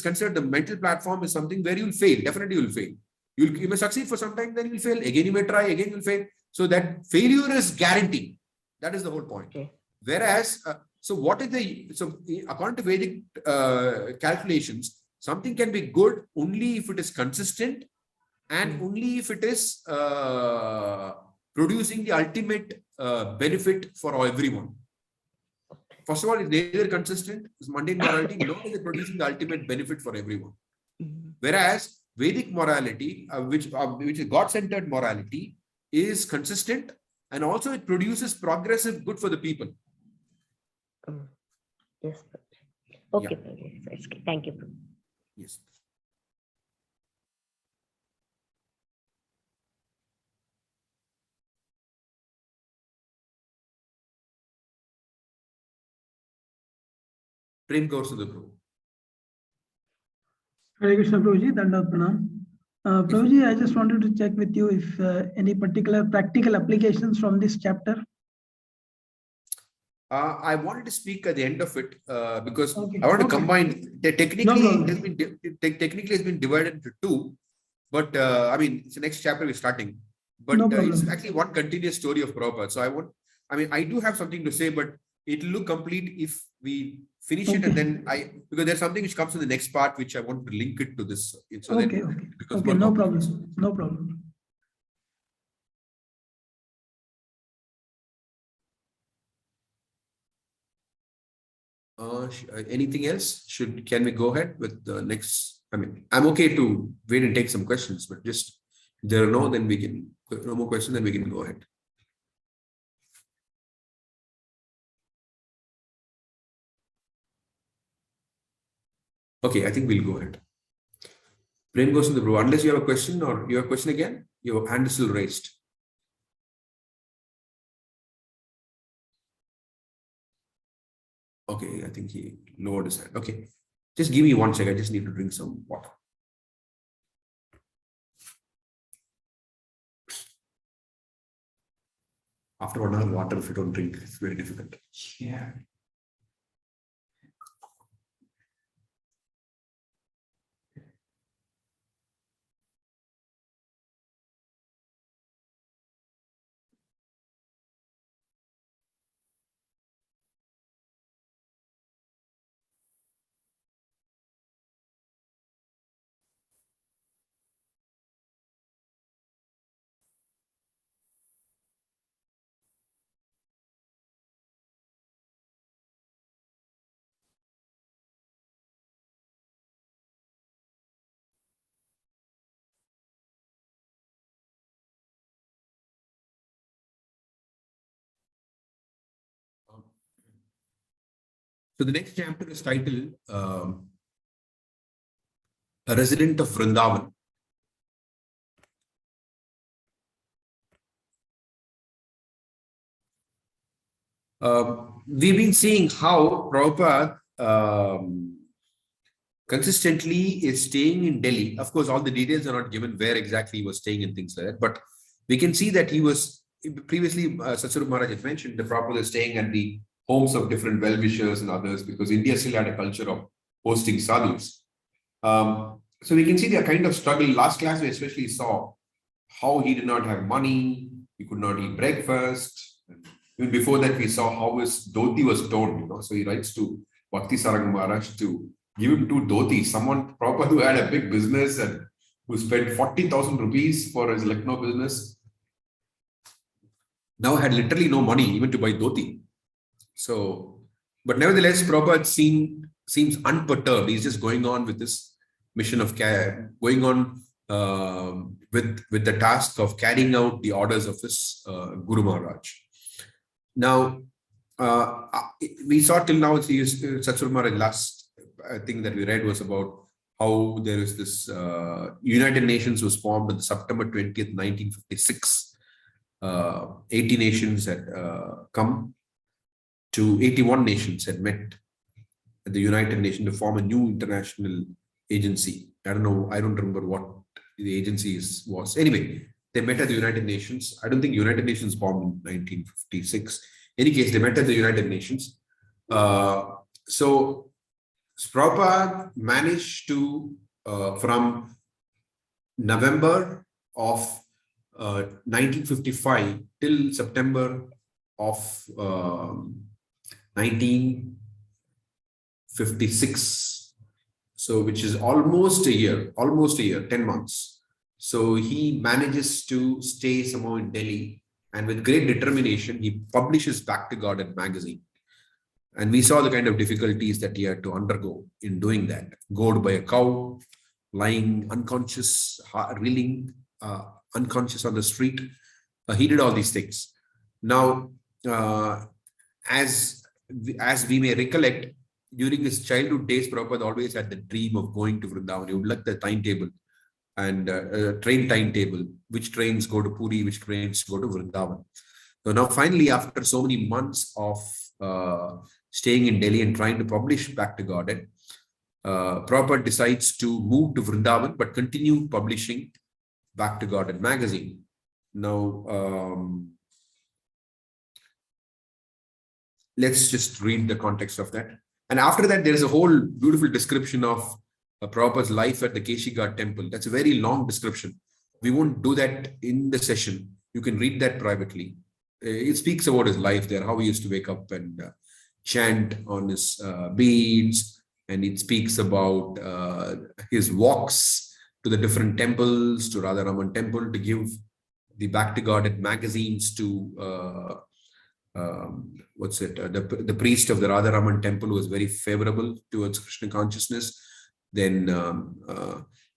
considered the mental platform is something where you'll fail. Definitely, you'll fail. You may succeed for some time, then you'll fail. Again, you may try, again, you'll fail. So that failure is guaranteed. That is the whole point. Whereas, according to Vedic calculations, something can be good only if it is consistent and only if it is producing the ultimate benefit for everyone. First of all, it's neither consistent, it's mundane morality, nor is it producing the ultimate benefit for everyone. Whereas Vedic morality, which is God-centered morality, is consistent and also it produces progressive good for the people. Yes. Okay. Thank you. Yes. Prem Gaurasundar Prabhu. Hare Krishna Prabhuji, Dandavat Pranam. Prabhuji, I just wanted to check with you if any particular practical applications from this chapter. I wanted to speak at the end of it because I want to combine. Technically, it's been divided into two, but I mean, it's the next chapter we're starting. But it's actually one continuous story of Prabhupada. So I do have something to say, but it will look complete if we finish it and then because there's something which comes in the next part which I want to link it to this. So no problem. Anything else? Can we go ahead with the next? I mean, I'm okay to wait and take some questions, but just if there are no more questions, then we can go ahead. Okay, I think we'll go ahead. Prem goes to the Prabhu. Unless you have a question or you have a question again, your hand is still raised. Okay, I think he lowered his hand. Okay, just give me 1 second. I just need to drink some water. After 1 hour, water, if you don't drink, it's very difficult. Yeah. So the next chapter is titled A Resident of Vrindavan. We've been seeing how Prabhupada consistently is staying in Delhi. Of course, all the details are not given where exactly he was staying and things like that, but we can see that he was previously, Satsvarup Maharaj had mentioned, the Prabhupada is staying at the homes of different well-wishers and others because India still had a culture of hosting sadhus. So we can see their kind of struggle. Last class we especially saw how he did not have money, he could not eat breakfast. Even before that we saw how his dhoti was torn, So he writes to Bhakti Sarang Maharaj to give him 2 dhotis. Someone proper who had a big business and who spent 40,000 rupees for his Lucknow business now had literally no money even to buy dhoti. So, but nevertheless, Prabhupada seems unperturbed. He's just going on with this mission of going on with the task of carrying out the orders of his Guru Maharaj. Now, we saw till now, Satsvarup Maharaj, last thing that we read was about how there is this United Nations was formed on September 20th, 1956. 80 nations had come to 81 nations had met at the United Nations to form a new international agency. I don't remember what the agency was. Anyway, they met at the United Nations. I don't think United Nations formed in 1956. In any case, they met at the United Nations. So Prabhupada managed to, from November of 1955 till September of 1956, so which is almost a year, 10 months. So he manages to stay somehow in Delhi, and with great determination, he publishes Back to God magazine. And we saw the kind of difficulties that he had to undergo in doing that. Gored by a cow, lying unconscious, reeling, unconscious on the street. He did all these things. Now, as we may recollect, during his childhood days, Prabhupada always had the dream of going to Vrindavan. He would look at the timetable and train timetable, which trains go to Puri, which trains go to Vrindavan. So now finally, after so many months of staying in Delhi and trying to publish Back to Godhead, Prabhupada decides to move to Vrindavan, but continue publishing Back to Godhead magazine. Now, let's just read the context of that. And after that, there is a whole beautiful description of Prabhupada's life at the Keshigarh temple. That's a very long description. We won't do that in the session. You can read that privately. It speaks about his life there, how he used to wake up and chant on his beads. And it speaks about his walks to the different temples, to Radharaman temple, to give the Back to Godhead magazines to the priest of the Radharaman temple was very favorable towards Krishna consciousness. Then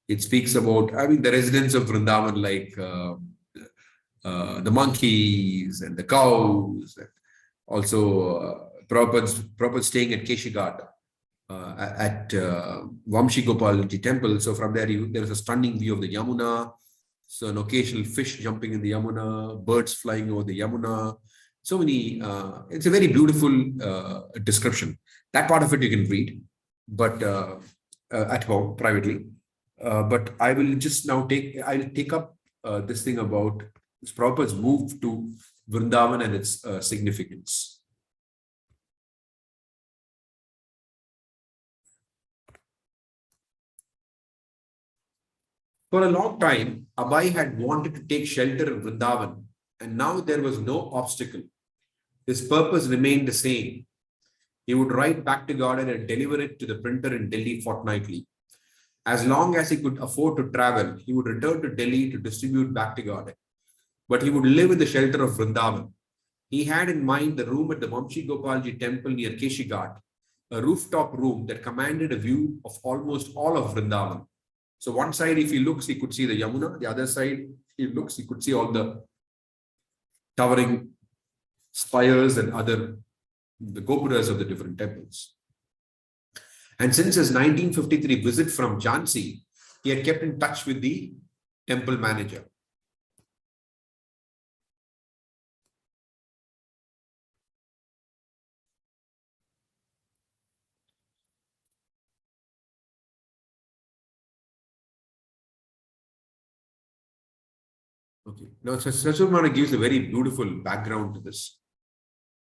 it speaks about, the residents of Vrindavan, like the monkeys and the cows, and also Prabhupada staying at Keshighat at Vamshi Gopalji temple. So from there, there is a stunning view of the Yamuna. So an occasional fish jumping in the Yamuna, birds flying over the Yamuna. So many, it's a very beautiful description. That part of it you can read, but at home, privately. But I will just now I'll take up this thing about Prabhupada's move to Vrindavan and its significance. For a long time, Abai had wanted to take shelter in Vrindavan, and now there was no obstacle. His purpose remained the same. He would write back to Godhead and deliver it to the printer in Delhi fortnightly. As long as he could afford to travel, he would return to Delhi to distribute back to Godhead. But he would live in the shelter of Vrindavan. He had in mind the room at the Vamshi Gopalji temple near Keshighat, a rooftop room that commanded a view of almost all of Vrindavan. So one side, if he looks, he could see the Yamuna. The other side, he looks, he could see all the towering spires and the gopuras of the different temples. And since his 1953 visit from Jhansi, he had kept in touch with the temple manager. Okay. Now, Sachurmana gives a very beautiful background to this,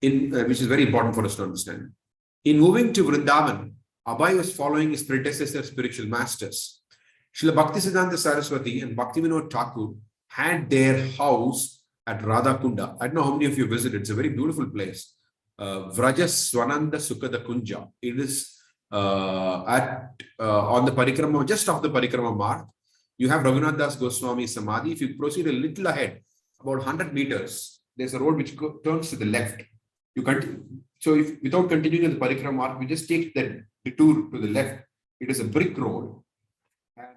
which is very important for us to understand. In moving to Vrindavan, Abai was following his predecessor spiritual masters. Srila Bhaktisiddhanta Saraswati and Bhaktivinoda Thakur had their house at Radhakunda. I don't know how many of you visited. It's a very beautiful place. Vraja Swananda Sukhada Kunja. It is on the Parikrama, just off the Parikrama mark. You have Raghunath Das Goswami Samadhi. If you proceed a little ahead, about 100 meters, there's a road which turns to the left. You continue. So without continuing the Parikrama mark, we just take that detour to the left. It is a brick road. And a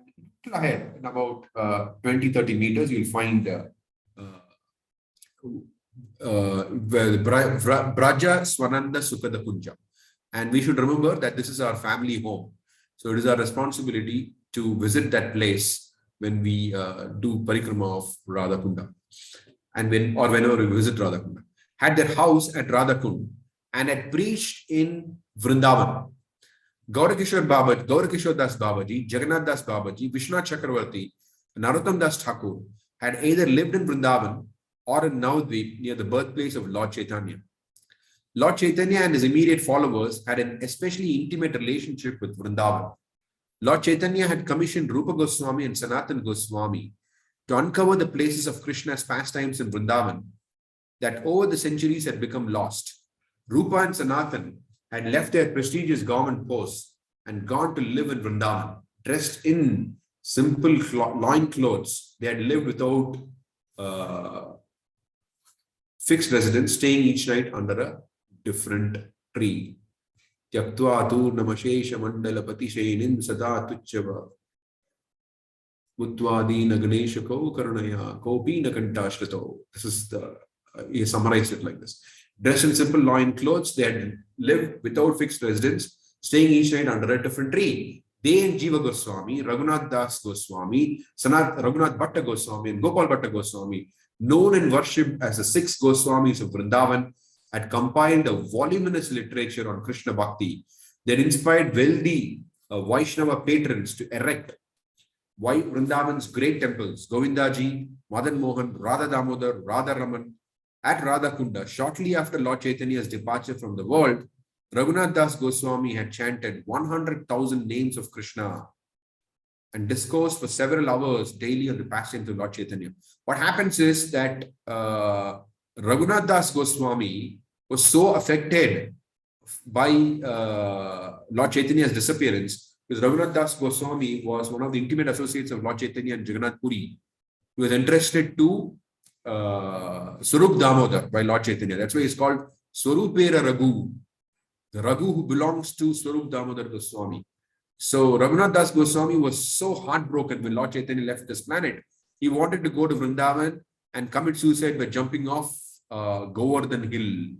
little ahead, in about 20-30 meters, you'll find Braja Swananda Sukhada Kunja. And we should remember that this is our family home. So it is our responsibility to visit that place when we do Parikrama of Radhakunda, and whenever we visit Radhakunda. Had their house at Radhakund and had preached in Vrindavan. Gaurakishore Das Babaji, Jagannath Das Babaji, Vishwanath Chakravarti, and Narottam Das Thakur had either lived in Vrindavan or in Navadvip near the birthplace of Lord Caitanya. Lord Caitanya and his immediate followers had an especially intimate relationship with Vrindavan. Lord Caitanya had commissioned Rupa Goswami and Sanatan Goswami to uncover the places of Krishna's pastimes in Vrindavan that over the centuries had become lost. Rupa and Sanatan had left their prestigious government posts and gone to live in Vrindavan, dressed in simple loin clothes. They had lived without fixed residence, staying each night under a different tree. Tyaktva Turnamashesha Mandala Patishenin Sada Tuchava Mutwadina Ganesha Ko Karanaya Kopina Kantashrato. This is he summarized it like this. Dressed in simple loin clothes, they had lived without fixed residence, staying each night under a different tree. They and Jiva Goswami, Raghunath Das Goswami, Raghunath Bhatta Goswami, and Gopal Bhatta Goswami, known and worshipped as the 6 Goswamis of Vrindavan, had compiled a voluminous literature on Krishna Bhakti that inspired wealthy Vaishnava patrons to erect Vrindavan's great temples, Govindaji, Madan Mohan, Radha Damodar, Radha Raman. At Radhakunda, shortly after Lord Chaitanya's departure from the world, Raghunath Das Goswami had chanted 100,000 names of Krishna and discoursed for several hours daily on the pastimes of Lord Chaitanya. What happens is that Raghunath Das Goswami was so affected by Lord Chaitanya's disappearance, because Raghunath Das Goswami was one of the intimate associates of Lord Chaitanya and Jagannath Puri. He was interested to Swarup Damodar by Lord Chaitanya. That's why it's called Swarupera Raghu, the Raghu who belongs to Swarup Damodar Goswami. So Raghunath Das Goswami was so heartbroken when Lord Chaitanya left this planet. He wanted to go to Vrindavan and commit suicide by jumping off Govardhan Hill.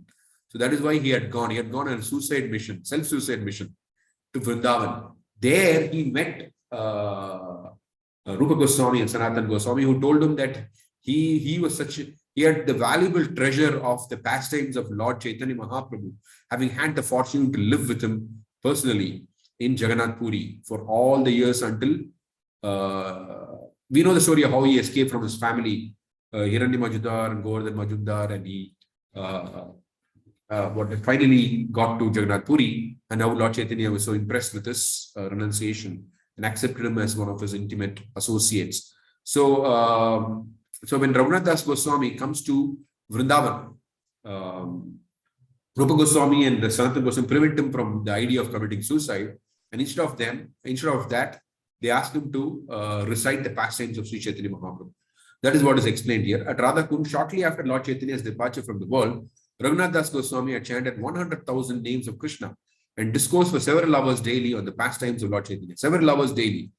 So that is why he had gone. He had gone on a suicide mission, self-suicide mission to Vrindavan. There he met Rupa Goswami and Sanatan Goswami, who told him that he had the valuable treasure of the pastimes of Lord Chaitanya Mahaprabhu, having had the fortune to live with him personally in Jagannath Puri for all the years until we know the story of how he escaped from his family, Hiranya Majumdar and Govardhan Majumdar, and he finally got to Jagannath Puri, and now Lord Chaitanya was so impressed with his renunciation and accepted him as one of his intimate associates. So, so when Raghunath Das Goswami comes to Vrindavan, Rupa Goswami and Sanatana Goswami prevent him from the idea of committing suicide, and instead of that, they ask him to recite the pastimes of Sri Chaitanya Mahaprabhu. That is what is explained here. At Radhakund, shortly after Lord Chaitanya's departure from the world, Raghunath Das Goswami had chanted 100,000 names of Krishna and discoursed for several hours daily on the pastimes of Lord Chaitanya. Several hours daily.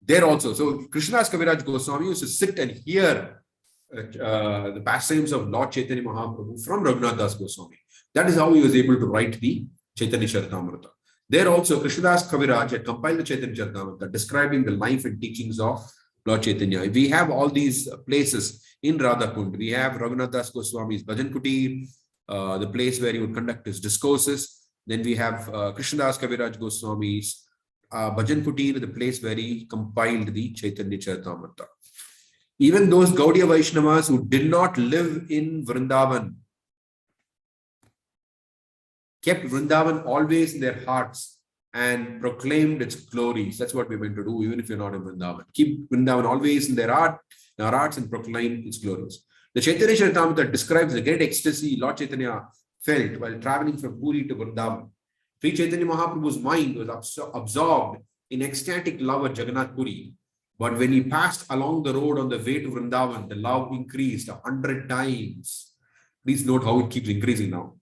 There also, so Krishnadas Kaviraj Goswami used to sit and hear the pastimes of Lord Chaitanya Mahaprabhu from Raghunath Das Goswami. That is how he was able to write the Chaitanya Charitamrita. There also, Krishnadas Kaviraj had compiled the Chaitanya Charitamrita, describing the life and teachings of Lord Chaitanya. We have all these places in Radhakund. We have Raghunath Das Goswami's Bhajan Kutir, the place where he would conduct his discourses. Then we have Krishnadas Kaviraj Goswami's Bhajan Kutir, the place where he compiled the Chaitanya Charitamrita. Even those Gaudiya Vaishnavas who did not live in Vrindavan kept Vrindavan always in their hearts and proclaimed its glories. That's what we're going to do, even if you're not in Vrindavan. Keep Vrindavan always in our hearts and proclaim its glories. The Chaitanya Charitamrita describes the great ecstasy Lord Chaitanya felt while traveling from Puri to Vrindavan. Sri Chaitanya Mahaprabhu's mind was absorbed in ecstatic love at Jagannath Puri. But when he passed along the road on the way to Vrindavan, the love increased 100 times. Please note how it keeps increasing now.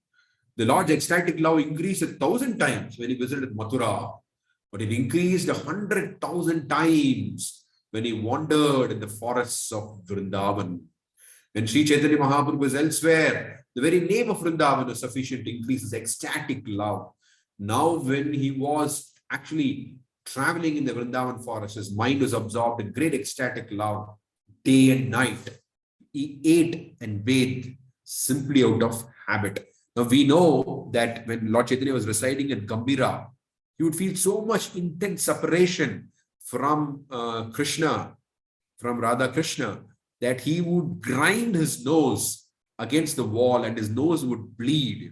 The Lord's ecstatic love increased 1,000 times when he visited Mathura, but it increased 100,000 times when he wandered in the forests of Vrindavan. When Sri Chaitanya Mahaprabhu was elsewhere, the very name of Vrindavan was sufficient to increase his ecstatic love. Now, when he was actually traveling in the Vrindavan forest, his mind was absorbed in great ecstatic love day and night. He ate and bathed simply out of habit. Now, we know that when Lord Chaitanya was residing in Gambhira, he would feel so much intense separation from Krishna, from Radha Krishna, that he would grind his nose against the wall and his nose would bleed,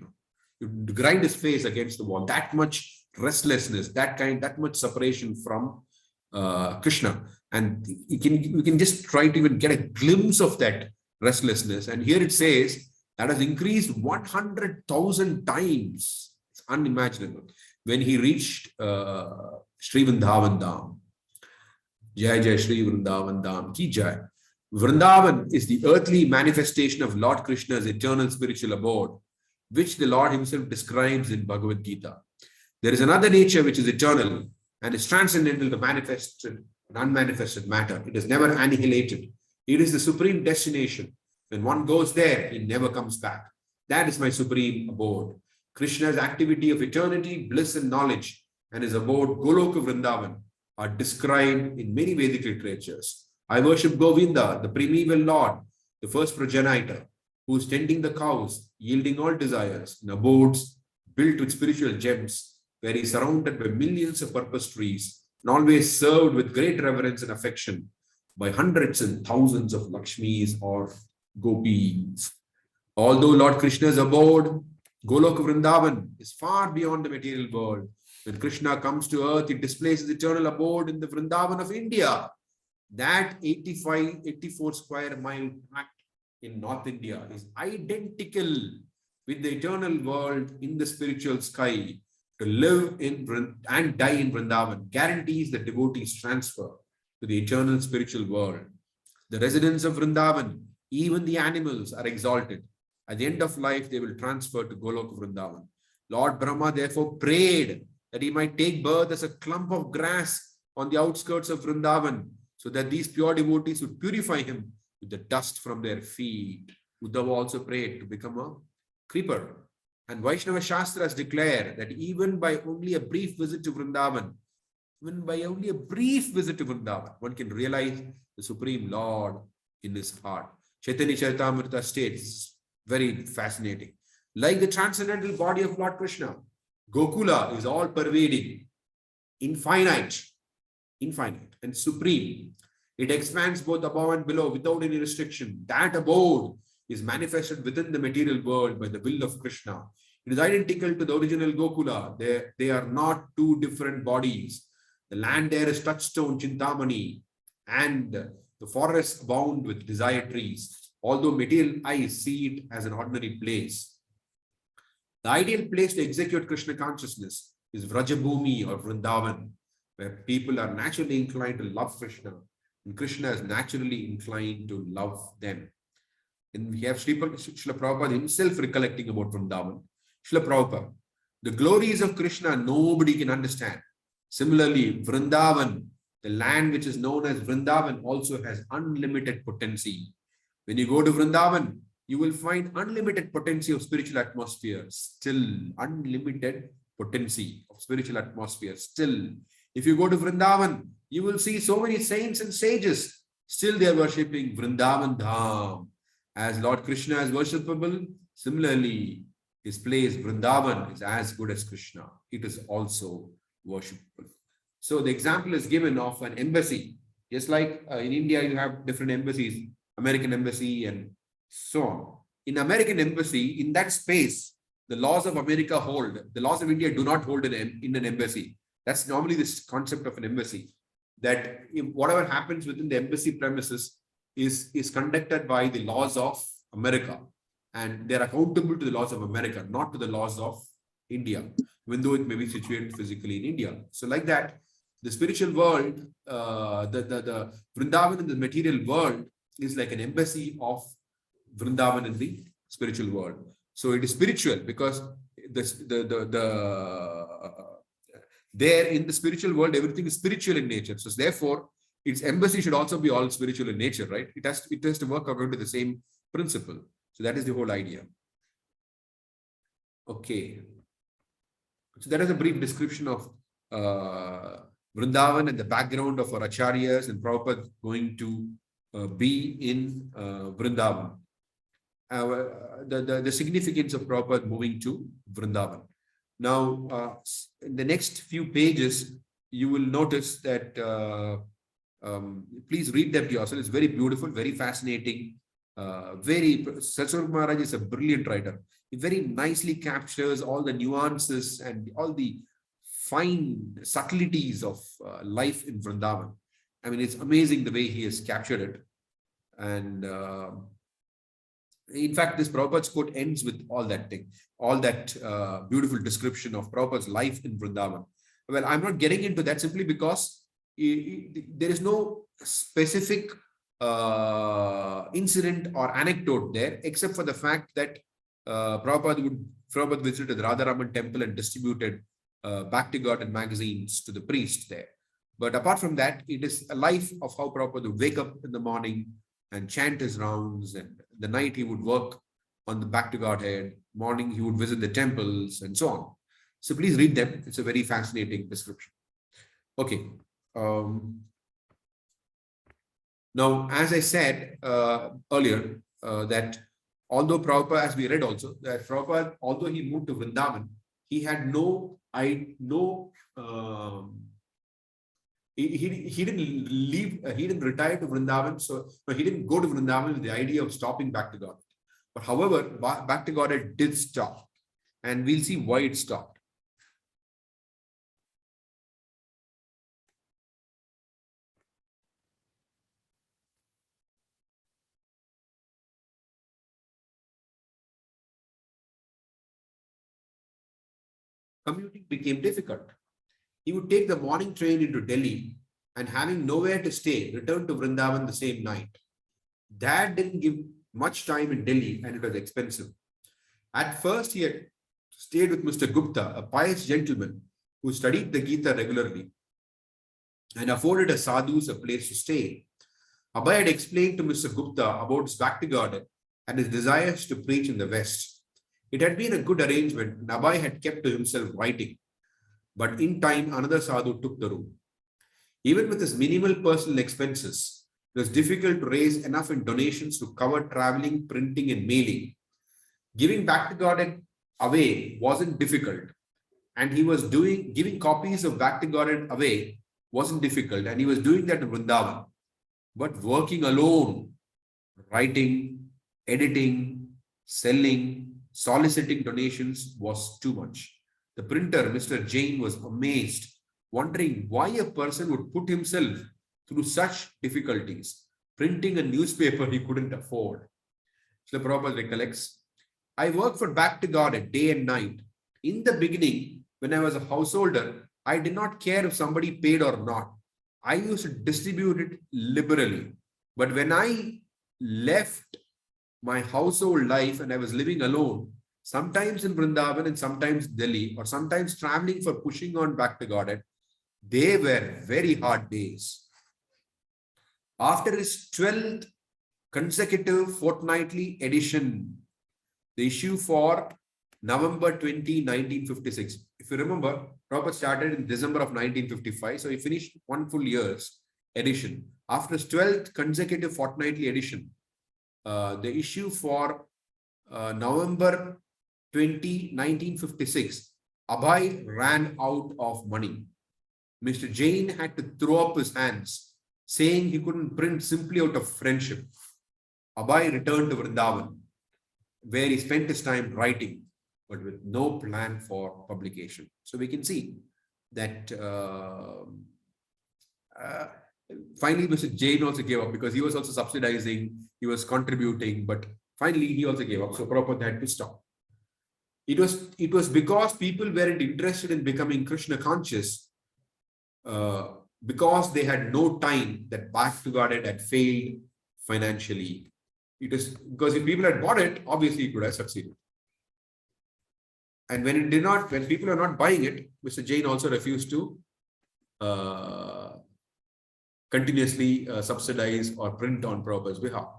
He would grind his face against the wall. That much restlessness, that much separation from Krishna. And you can just try to even get a glimpse of that restlessness. And here it says that has increased 100,000 times. It's unimaginable. When he reached Sri Vrindavan Dham. Jai Jai Sri Vrindavan Dham Ki Jai. Vrindavan is the earthly manifestation of Lord Krishna's eternal spiritual abode, which the Lord himself describes in Bhagavad Gita. There is another nature which is eternal and is transcendental to manifested and unmanifested matter. It is never annihilated. It is the supreme destination. When one goes there, he never comes back. That is my supreme abode. Krishna's activity of eternity, bliss and knowledge and his abode, Goloka Vrindavan, are described in many Vedic literatures. I worship Govinda, the primeval Lord, the first progenitor, who is tending the cows, yielding all desires, in abodes built with spiritual gems, where he is surrounded by millions of purpose trees, and always served with great reverence and affection by hundreds and thousands of Lakshmis or Gopis. Although Lord Krishna's abode, Goloka Vrindavan, is far beyond the material world, when Krishna comes to earth, he displays his eternal abode in the Vrindavan of India. That 84 square mile tract in North India is identical with the eternal world in the spiritual sky. To live in and die in Vrindavan guarantees the devotee's transfer to the eternal spiritual world. The residents of Vrindavan Even the animals are exalted. At the end of life, they will transfer to Golok Vrindavan. Lord Brahma therefore prayed that he might take birth as a clump of grass on the outskirts of Vrindavan, so that these pure devotees would purify him with the dust from their feet. Uddhava also prayed to become a creeper. And Vaishnava Shastras declare that even by only a brief visit to Vrindavan, one can realize the Supreme Lord in his heart. Chaitanya Charitamrita states, very fascinating. Like the transcendental body of Lord Krishna, Gokula is all pervading, infinite, and supreme. It expands both above and below without any restriction. That abode is manifested within the material world by the will of Krishna. It is identical to the original Gokula. They are not two different bodies. The land there is touchstone, Chintamani, and the forest abound with desire trees, although material eyes see it as an ordinary place. The ideal place to execute Krishna consciousness is Vrajabhumi or Vrindavan, where people are naturally inclined to love Krishna, and Krishna is naturally inclined to love them. And we have Srila Prabhupada himself recollecting about Vrindavan. Srila Prabhupada, the glories of Krishna nobody can understand. Similarly, Vrindavan, the land which is known as Vrindavan, also has unlimited potency. When you go to Vrindavan, you will find unlimited potency of spiritual atmosphere. Still, unlimited potency of spiritual atmosphere. Still, if you go to Vrindavan, you will see so many saints and sages. Still, they are worshipping Vrindavan Dham. As Lord Krishna is worshipable, similarly, his place, Vrindavan, is as good as Krishna. It is also worshipable. So the example is given of an embassy. Just like in India, you have different embassies, American embassy and so on. In American embassy, in that space, the laws of America hold. The laws of India do not hold in an embassy. That's normally this concept of an embassy. That if whatever happens within the embassy premises is conducted by the laws of America. And they're accountable to the laws of America, not to the laws of India, even though it may be situated physically in India. So like that, the spiritual world, the Vrindavan in the material world is like an embassy of Vrindavan in the spiritual world. So it is spiritual because there in the spiritual world, everything is spiritual in nature. So therefore, its embassy should also be all spiritual in nature, right? It has to work according to the same principle. So that is the whole idea. Okay. So that is a brief description of Vrindavan and the background of our acharyas and Prabhupada going to be in Vrindavan. The significance of Prabhupada moving to Vrindavan. Now, in the next few pages, you will notice that, please read them to yourself. It's very beautiful, very fascinating. Satsvarup Maharaj is a brilliant writer. He very nicely captures all the nuances and all the fine subtleties of life in Vrindavan. I mean, it's amazing the way he has captured it. And in fact, this Prabhupada's quote ends with all that thing, all that beautiful description of Prabhupada's life in Vrindavan. Well, I'm not getting into that simply because there is no specific incident or anecdote there, except for the fact that Prabhupada visited the Radharaman temple and distributed Bhakti Garden magazines to the priest there. But apart from that, it is a life of how Prabhupada would wake up in the morning and chant his rounds, and the night he would work on the Bhakti Godhead, morning he would visit the temples and so on. So please read them. It's a very fascinating description. Okay. Now, as I said earlier, that although Prabhupada, as we read also, that Prabhupada, although he moved to Vrindavan, he had he didn't leave, he didn't retire to Vrindavan, so he didn't go to Vrindavan with the idea of stopping back to God. But however, back to God it did stop, and we'll see why it stopped. Commuting became difficult. He would take the morning train into Delhi and, having nowhere to stay, return to Vrindavan the same night. That didn't give much time in Delhi and it was expensive. At first, he had stayed with Mr. Gupta, a pious gentleman who studied the Gita regularly and afforded a sadhus a place to stay. Abhay had explained to Mr. Gupta about his Bhakti garden and his desires to preach in the West. It had been a good arrangement and Abhay had kept to himself writing. But in time, another sadhu took the room. Even with his minimal personal expenses, it was difficult to raise enough in donations to cover traveling, printing, and mailing. Giving Bhakti garden away wasn't difficult. And he was giving copies of Bhakti garden away wasn't difficult. And he was doing that in Vrindavan. But working alone, writing, editing, selling, soliciting donations was too much. The printer, Mr. Jain, was amazed, wondering why a person would put himself through such difficulties, printing a newspaper he couldn't afford. So Prabhupada recollects, I worked for Bhakti garden day and night. In the beginning, when I was a householder, I did not care if somebody paid or not. I used to distribute it liberally. But when I left my household life and I was living alone, sometimes in Vrindavan and sometimes Delhi, or sometimes traveling for pushing on back to Godhead, they were very hard days. After his 12th consecutive fortnightly edition, the issue for November 20, 1956. If you remember, Prabhupada started in December of 1955, so he finished one full year's edition. After his 12th consecutive fortnightly edition, the issue for November 20, 1956, Abhay ran out of money. Mr. Jain had to throw up his hands, saying he couldn't print simply out of friendship. Abhay returned to Vrindavan, where he spent his time writing, but with no plan for publication. So we can see that finally Mr. Jain also gave up because he was also subsidizing, he was contributing, but finally he also gave up. So Prabhupada had to stop. It was because people weren't interested in becoming Krishna conscious because they had no time that Bhakti Godhead had failed financially. It is because if people had bought it, obviously it would have succeeded. And when it did not, when people are not buying it, Mr. Jain also refused to continuously subsidize or print on Prabhupada's behalf.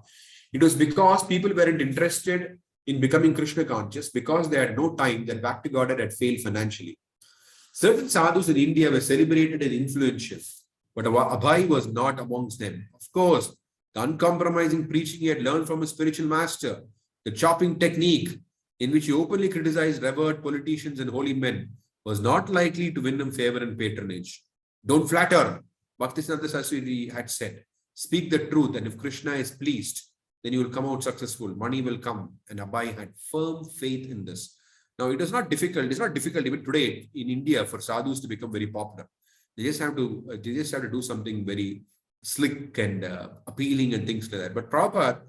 It was because people weren't interested in becoming Krishna conscious because they had no time that Bhakti Godhead had failed financially. Certain sadhus in India were celebrated and influential, but Abhay was not amongst them. Of course, the uncompromising preaching he had learned from his spiritual master, the chopping technique in which he openly criticized revered politicians and holy men, was not likely to win him favor and patronage. Don't flatter, Bhaktisiddhanta Saraswati had said. Speak the truth, and if Krishna is pleased, then you will come out successful. Money will come. And Abhay had firm faith in this. Now, it is not difficult. It's not difficult even today in India for sadhus to become very popular. They just have to do something very slick and appealing and things like that. But Prabhupada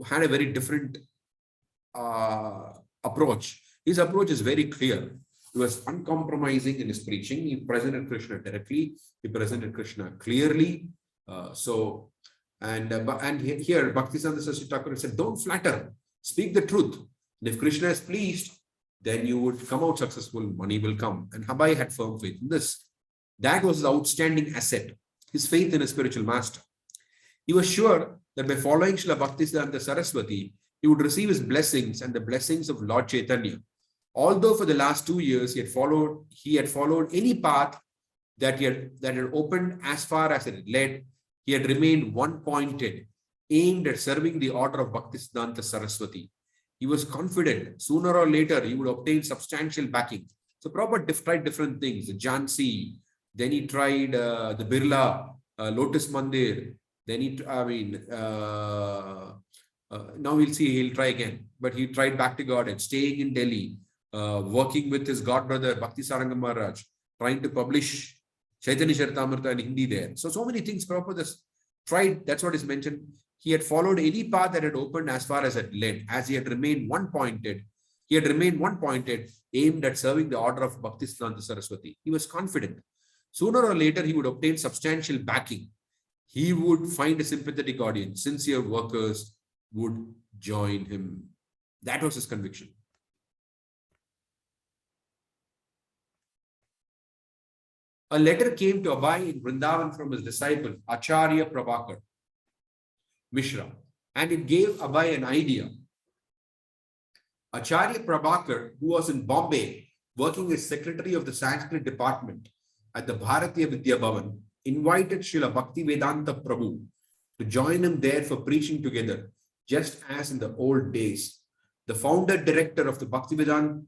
had a very different approach. His approach is very clear. He was uncompromising in his preaching. He presented Krishna directly. He presented Krishna clearly. Here, Bhaktisiddhanta Saraswati Thakur said, don't flatter, speak the truth. And if Krishna is pleased, then you would come out successful, money will come. And Abhay had firm faith in this. That was his outstanding asset, his faith in his spiritual master. He was sure that by following Srila Bhaktisiddhanta Saraswati, he would receive his blessings and the blessings of Lord Caitanya. Although for the last 2 years, he had followed any path that had opened as far as it led, he had remained one-pointed, aimed at serving the order of Bhaktisiddhanta Saraswati. He was confident sooner or later he would obtain substantial backing. So Prabhupada tried different things, the Jhansi, then he tried the Birla, Lotus Mandir, then now we'll see, he'll try again. But he tried Bhakti Godhead, staying in Delhi, working with his godbrother Bhakti Saranga Maharaj, trying to publish Chaitanya Charitamrita in Hindi there. So many things Prabhupada tried, that's what is mentioned. He had followed any path that had opened as far as it led, as he had remained one-pointed. He had remained one-pointed, aimed at serving the order of Bhaktisiddhanta Saraswati. He was confident. Sooner or later, he would obtain substantial backing. He would find a sympathetic audience, sincere workers, would join him. That was his conviction. A letter came to Abai in Vrindavan from his disciple, Acharya Prabhakar Mishra, and it gave Abai an idea. Acharya Prabhakar, who was in Bombay working as secretary of the Sanskrit department at the Bharatiya Vidya Bhavan, invited Srila Bhaktivedanta Prabhu to join him there for preaching together, just as in the old days. The founder director of the Bhaktivedanta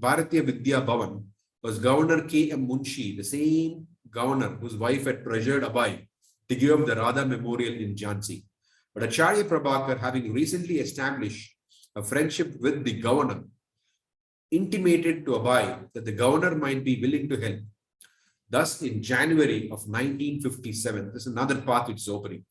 Bharatiya Vidya Bhavan was Governor K.M. Munshi, the same governor whose wife had pressured Abai to give up the Radha Memorial in Jhansi. But Acharya Prabhakar, having recently established a friendship with the governor, intimated to Abai that the governor might be willing to help. Thus, in January of 1957, this is another path which is opening.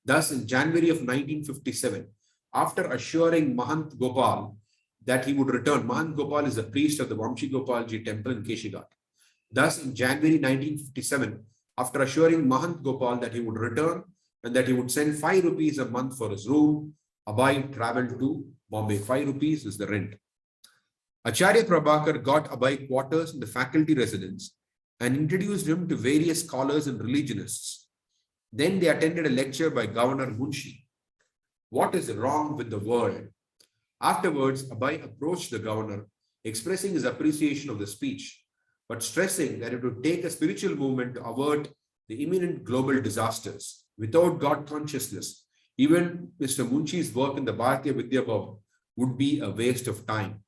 Thus, in January of 1957, after assuring Mahant Gopal that he would return, Mahant Gopal is the priest of the Vamshi Gopalji temple in Keshigarh. Thus, in January 1957, after assuring Mahant Gopal that he would return and that he would send 5 rupees a month for his room, Abai traveled to Bombay. 5 rupees is the rent. Acharya Prabhakar got Abai quarters in the faculty residence and introduced him to various scholars and religionists. Then they attended a lecture by Governor Munshi. What is wrong with the world? Afterwards, Abai approached the governor, expressing his appreciation of the speech, but stressing that it would take a spiritual movement to avert the imminent global disasters. Without God consciousness, even Mr. Munshi's work in the Bharatiya Vidya Bhavan would be a waste of time.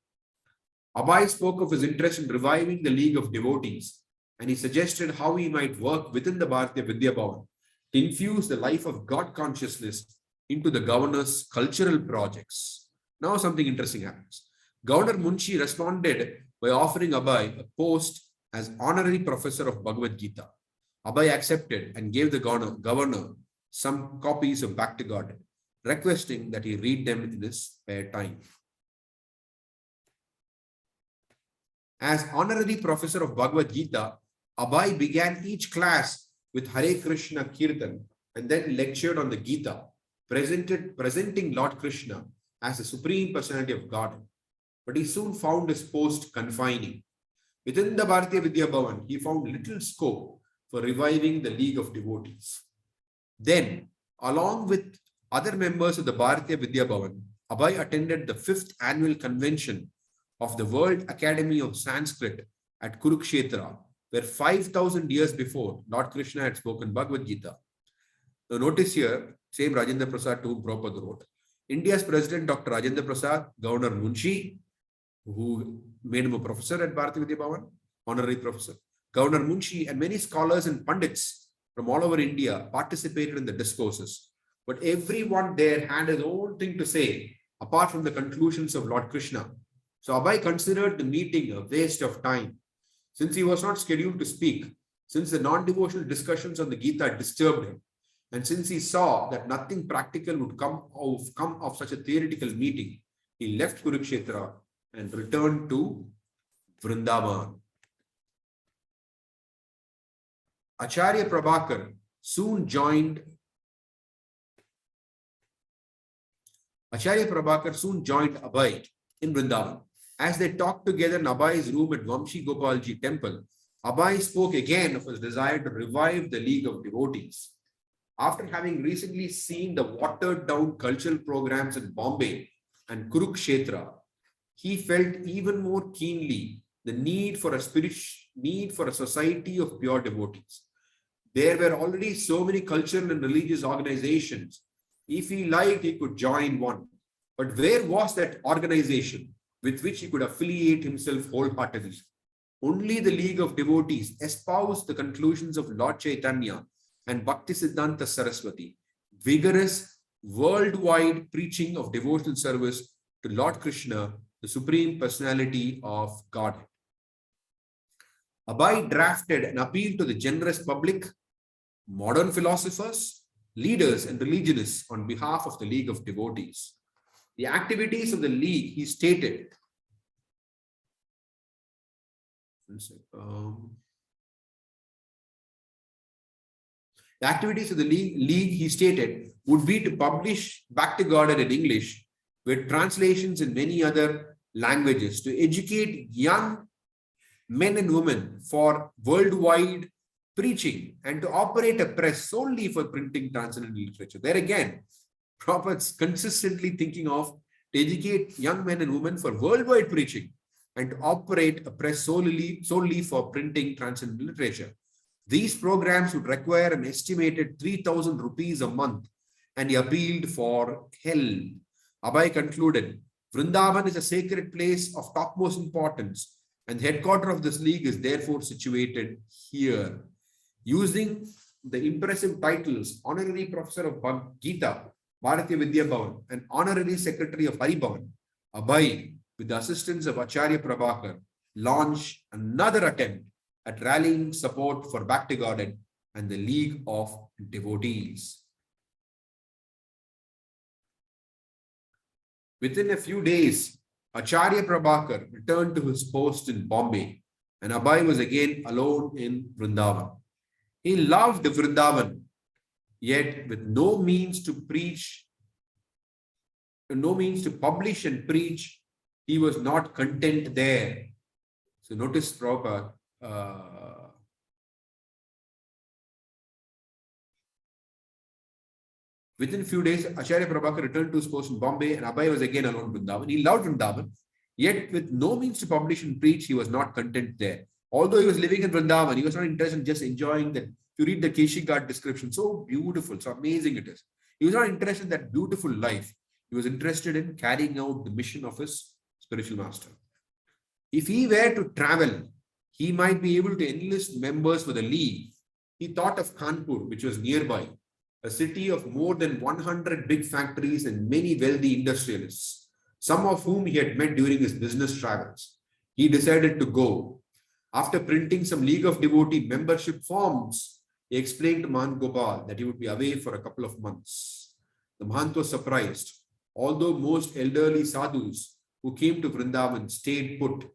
Abai spoke of his interest in reviving the League of Devotees, and he suggested how he might work within the Bharatiya Vidya Bhavan to infuse the life of God consciousness into the governor's cultural projects. Now something interesting happens. Governor Munshi responded by offering Abai a post as honorary professor of Bhagavad Gita. Abai accepted and gave the governor some copies of Back to God, requesting that he read them in his spare time. As honorary professor of Bhagavad Gita, Abai began each class with Hare Krishna Kirtan and then lectured on the Gita, presenting Lord Krishna as the Supreme Personality of God. But he soon found his post confining. Within the Bharatiya Vidya Bhavan, he found little scope for reviving the League of Devotees. Then, along with other members of the Bharatiya Vidya Bhavan, Abai attended the 5th annual convention of the World Academy of Sanskrit at Kurukshetra, where 5,000 years before, Lord Krishna had spoken Bhagavad Gita. Now notice here, same Rajendra Prasad to whom Prabhupada wrote. India's President Dr. Rajendra Prasad, Governor Munshi, who made him a professor at Bharatiya Vidya Bhavan, honorary professor. Governor Munshi and many scholars and pandits from all over India participated in the discourses. But everyone there had his own thing to say, apart from the conclusions of Lord Krishna. So Abai considered the meeting a waste of time, since he was not scheduled to speak, since the non-devotional discussions on the Gita disturbed him, and since he saw that nothing practical would come of such a theoretical meeting, he left Kurukshetra and returned to Vrindavan. Acharya Prabhakar soon joined Abai in Vrindavan. As they talked together in Abai's room at Vamshi Gopalji temple, Abai spoke again of his desire to revive the League of Devotees. After having recently seen the watered-down cultural programs in Bombay and Kurukshetra, he felt even more keenly the need for a society of pure devotees. There were already so many cultural and religious organizations. If he liked, he could join one. But where was that organization with which he could affiliate himself wholeheartedly? Only the League of Devotees espoused the conclusions of Lord Caitanya and Bhaktisiddhanta Saraswati, vigorous worldwide preaching of devotional service to Lord Krishna, the Supreme Personality of Godhead. Abai drafted an appeal to the generous public, modern philosophers, leaders and religionists on behalf of the League of Devotees. The activities of the League, he stated, he stated, would be to publish Back to Garden in English with translations in many other languages to educate young men and women for worldwide preaching and to operate a press solely for printing transcendental literature. There again, Prabhupada's consistently thinking of to educate young men and women for worldwide preaching and to operate a press solely for printing transcendental literature. These programs would require an estimated 3,000 rupees a month, and he appealed for help. Abhay concluded, Vrindavan is a sacred place of topmost importance, and the headquarters of this league is therefore situated here. Using the impressive titles Honorary Professor of Gita, Bharatiya Vidya Bhavan, and Honorary Secretary of Hari Bhavan, Abhay, with the assistance of Acharya Prabhakar, launched another attempt at rallying support for Back to Garden and the League of Devotees. Within a few days, Acharya Prabhakar returned to his post in Bombay, and Abhay was again alone in Vrindavan. He loved Vrindavan, yet with no means to publish and preach, he was not content there. So notice Prabhupada, within a few days, Acharya Prabhakar returned to his post in Bombay, and Abhay was again alone in Vrindavan. He loved Vrindavan, yet with no means to publish and preach, he was not content there. Although he was living in Vrindavan, he was not interested in just enjoying that. If you read the Keshi Ghat description, so beautiful, so amazing it is. He was not interested in that beautiful life. He was interested in carrying out the mission of his spiritual master. If he were to travel, he might be able to enlist members for the league. He thought of Kanpur, which was nearby, a city of more than 100 big factories and many wealthy industrialists, some of whom he had met during his business travels. He decided to go. After printing some League of Devotee membership forms, he explained to Mahant Gopal that he would be away for a couple of months. The Mahant was surprised. Although most elderly sadhus who came to Vrindavan stayed put,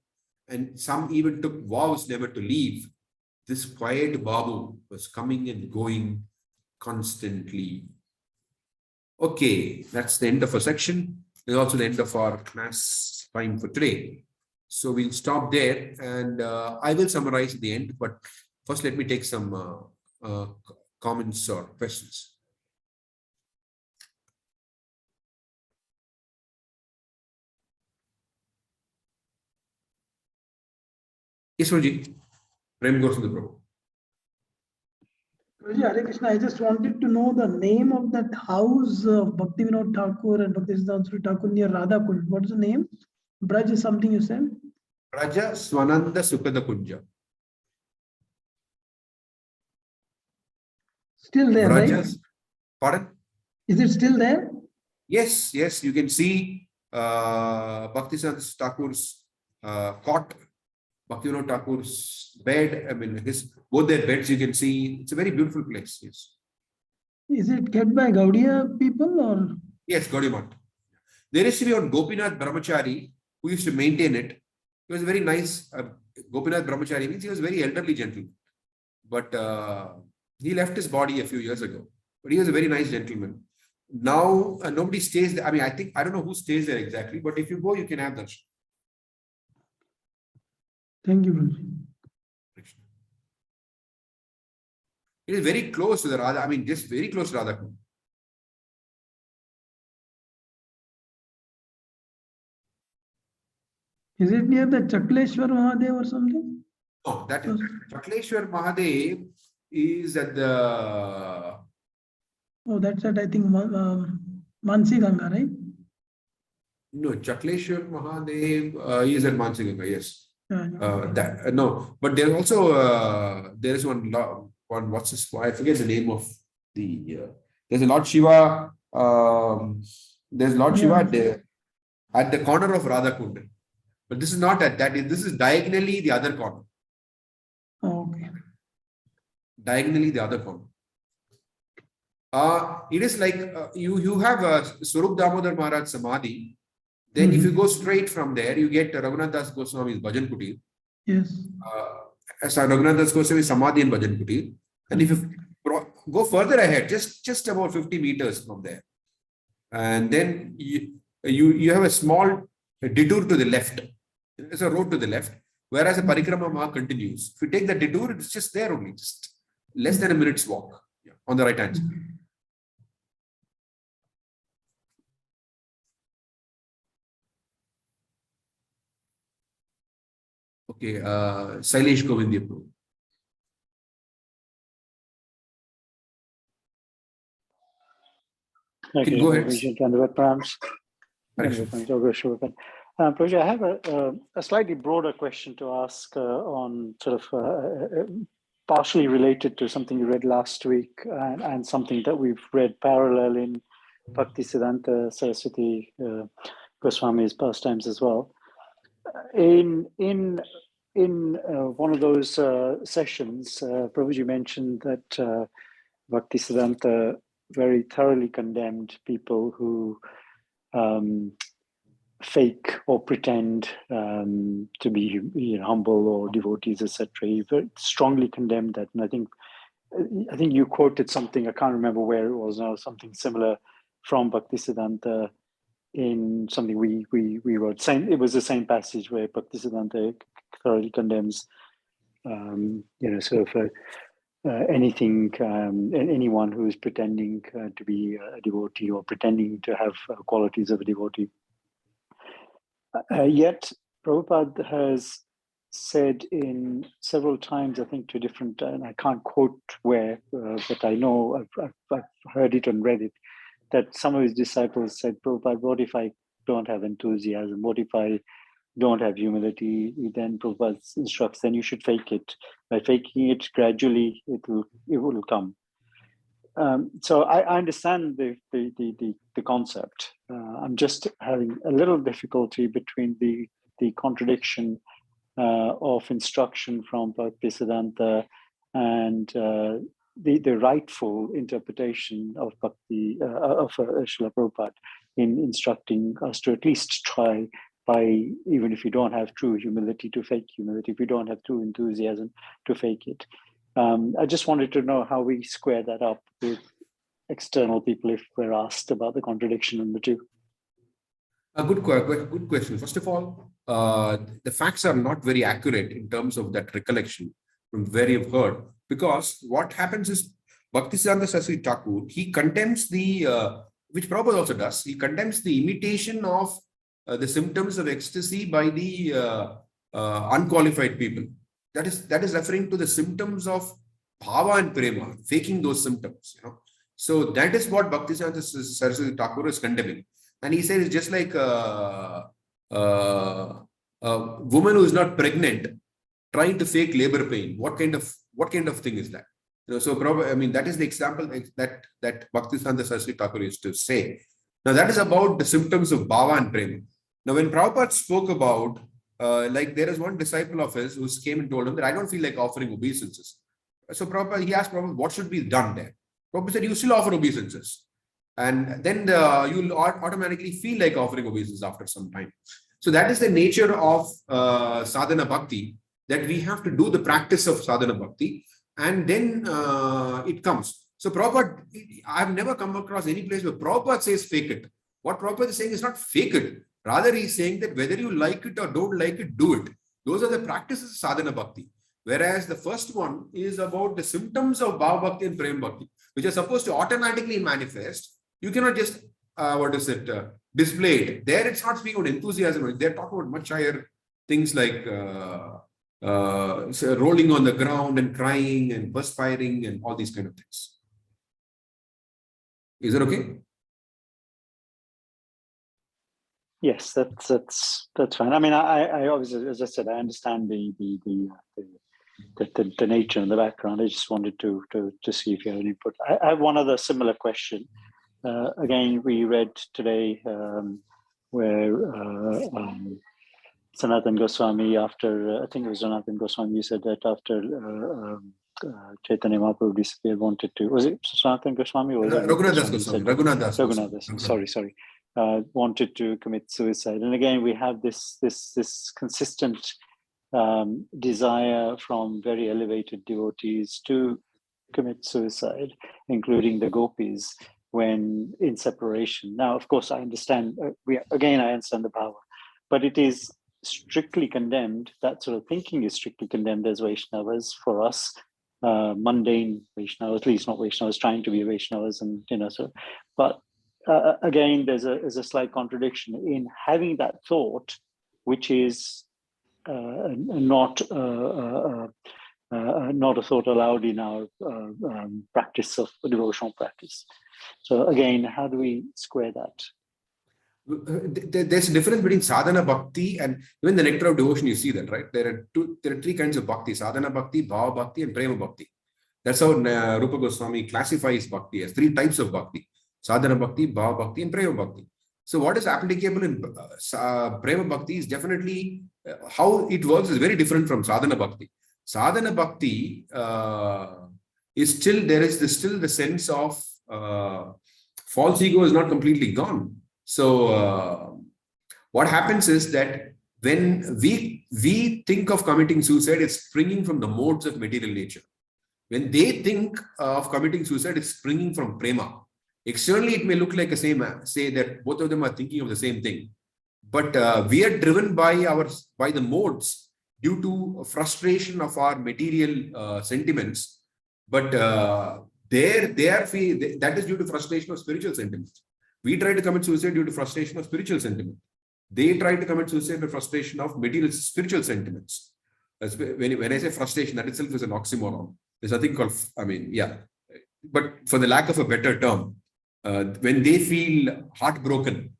and some even took vows never to leave, this quiet Babu was coming and going constantly. Okay, that's the end of our section. It's also the end of our class time for today. So we'll stop there, and I will summarize at the end, but first let me take some comments or questions. Yes, Prabhuji. Prem goes to the Prabhu. Prabhuji, Hare Krishna, I just wanted to know the name of that house of Bhaktivinoda Thakur and Bhaktisiddhanta Saraswati Thakur near Radhakund. What is the name? Braj is something you said? Raja Swananda Sukhada Kunja. Still there, Rajas, right? pardon? Is it still there? Yes, yes, you can see Bhaktisiddhanta Thakur's cot, Bhaktivinoda Thakur's bed. I mean, both their beds you can see. It's a very beautiful place. Yes. Is it kept by Gaudiya people or? Yes, Gaudiya Math. There used to be one Gopinath Brahmachari who used to maintain it. He was very nice. Gopinath Brahmachari means he was a very elderly gentleman. But he left his body a few years ago. But he was a very nice gentleman. Now nobody stays there. I mean, I don't know who stays there exactly, but if you go, you can have that. Thank you, Prabhuji. It is very close to the Radha. I mean, just very close to Radhakund. Is it near the Chakleshwar Mahadev or something? No, that is Chakleshwar Mahadev is at the. Oh, that's at, I think, Mansi Ganga, right? No, Chakleshwar Mahadev is at Mansi Ganga, yes. Yeah. No, but there's also there is one what's this? I forget the name of the. There's a Lord Shiva. There's Lord Shiva at the corner of Radhakund, but this is not at that. This is diagonally the other corner. Okay. Diagonally the other corner. It is like you have Swarup Damodar Maharaj Samadhi. Then if you go straight from there, you get Raghunath Das Goswami's Bhajan Kutir. Yes. Raghunath Das Goswami's Samadhi and Bhajan Kutir. And if you go further ahead, just about 50 meters from there. And then you have a small detour to the left. There's a road to the left, whereas the parikrama mark continues. If you take the detour, it's just there only, just less than a minute's walk on the right hand side. Okay, Sailesh Govindia. Okay, go ahead. Prabhuji, I have a slightly broader question to ask on sort of partially related to something you read last week and something that we've read parallel in Bhaktisiddhanta Saraswati Goswami's pastimes as well. In one of those sessions, Prabhuji mentioned that Bhaktisiddhanta very thoroughly condemned people who fake or pretend to be humble or devotees, etc. He very strongly condemned that, and I think you quoted something. I can't remember where it was now. Something similar from Bhaktisiddhanta in something we wrote. It was the same passage where Bhaktisiddhanta thoroughly condemns, anything, anyone who is pretending to be a devotee or pretending to have qualities of a devotee. Yet Prabhupada has said in several times, I think to different, and I can't quote where, but I know I've heard it and read it, that some of his disciples said, Prabhupada, what if I don't have enthusiasm? What if I don't have humility? Then Prabhupada instructs, then you should fake it. By faking it gradually, it will come. So I understand the concept. I'm just having a little difficulty between the contradiction of instruction from Bhaktisiddhanta and the rightful interpretation of Bhakti of Srila Prabhupada in instructing us to at least try, by even if you don't have true humility, to fake humility, if you don't have true enthusiasm, to fake it. I just wanted to know how we square that up with external people if we're asked about the contradiction in the two. A good question. First of all, the facts are not very accurate in terms of that recollection from where you've heard, because what happens is Bhaktisiddhanta Saraswati Thakur, he condemns which Prabhupada also does, he condemns the imitation of the symptoms of ecstasy by the unqualified people. That is referring to the symptoms of bhava and prema, faking those symptoms. So that is what Bhaktisiddhanta Saraswati Thakur is condemning. And he says it's just like a woman who is not pregnant trying to fake labor pain. What kind of thing is that? So probably, I mean, that is the example that Bhaktisiddhanta Saraswati Thakur used to say. Now that is about the symptoms of bhava and prema. Now when Prabhupada spoke about, like there is one disciple of his who came and told him that I don't feel like offering obeisances. So he asked Prabhupada, what should be done there? Prabhupada said, you still offer obeisances. And then you'll automatically feel like offering obeisances after some time. So that is the nature of sadhana bhakti, that we have to do the practice of sadhana bhakti, and then it comes. So Prabhupada, I've never come across any place where Prabhupada says fake it. What Prabhupada is saying is not fake it. Rather, he's saying that whether you like it or don't like it, do it. Those are the practices of sadhana bhakti. Whereas the first one is about the symptoms of bhava bhakti and prem bhakti, which are supposed to automatically manifest. You cannot just, display it. There it's not speaking about enthusiasm. They're talking about much higher things like rolling on the ground and crying and perspiring and all these kind of things. Is it okay? Yes, that's fine. I mean, I obviously, as I said, I understand the nature and the background. I just wanted to see if you have any input. I have one other similar question. Again, we read today where Sanatana Goswami, after I think it was Sanatana Goswami, you said that after Caitanya Mahaprabhu disappeared, wanted to, was it Sanatana Goswami or was it Raghunath Goswami? Raghunath Goswami. Sorry. Wanted to commit suicide. And again, we have this consistent desire from very elevated devotees to commit suicide, including the gopis, when in separation. Now, of course, I understand, I understand the power, but it is strictly condemned, that sort of thinking is strictly condemned as Vaishnavas for us, mundane Vaishnavas, at least not Vaishnavas trying to be Vaishnavas, and but again, there's a slight contradiction in having that thought, which is not a thought allowed in our practice of devotional practice. So again, how do we square that? There's a difference between sadhana bhakti and even the nectar of devotion. You see that, right? There are three kinds of bhakti: sadhana bhakti, bhava bhakti, and prema bhakti. That's how Rupa Goswami classifies bhakti as three types of bhakti: sadhana bhakti, bhava bhakti, and prema bhakti. So what is applicable in prema bhakti is definitely how it works is very different from sadhana bhakti. Sadhana bhakti is still, there is still the sense of false ego is not completely gone. So what happens is that when we think of committing suicide, it's springing from the modes of material nature. When they think of committing suicide, it's springing from prema. Externally, it may look like the same, say that both of them are thinking of the same thing. But we are driven by the modes due to frustration of our material sentiments. But that is due to frustration of spiritual sentiments. We try to commit suicide due to frustration of spiritual sentiment. They try to commit suicide by frustration of material spiritual sentiments. When I say frustration, that itself is an oxymoron. There's nothing called, but for the lack of a better term, when they feel heartbroken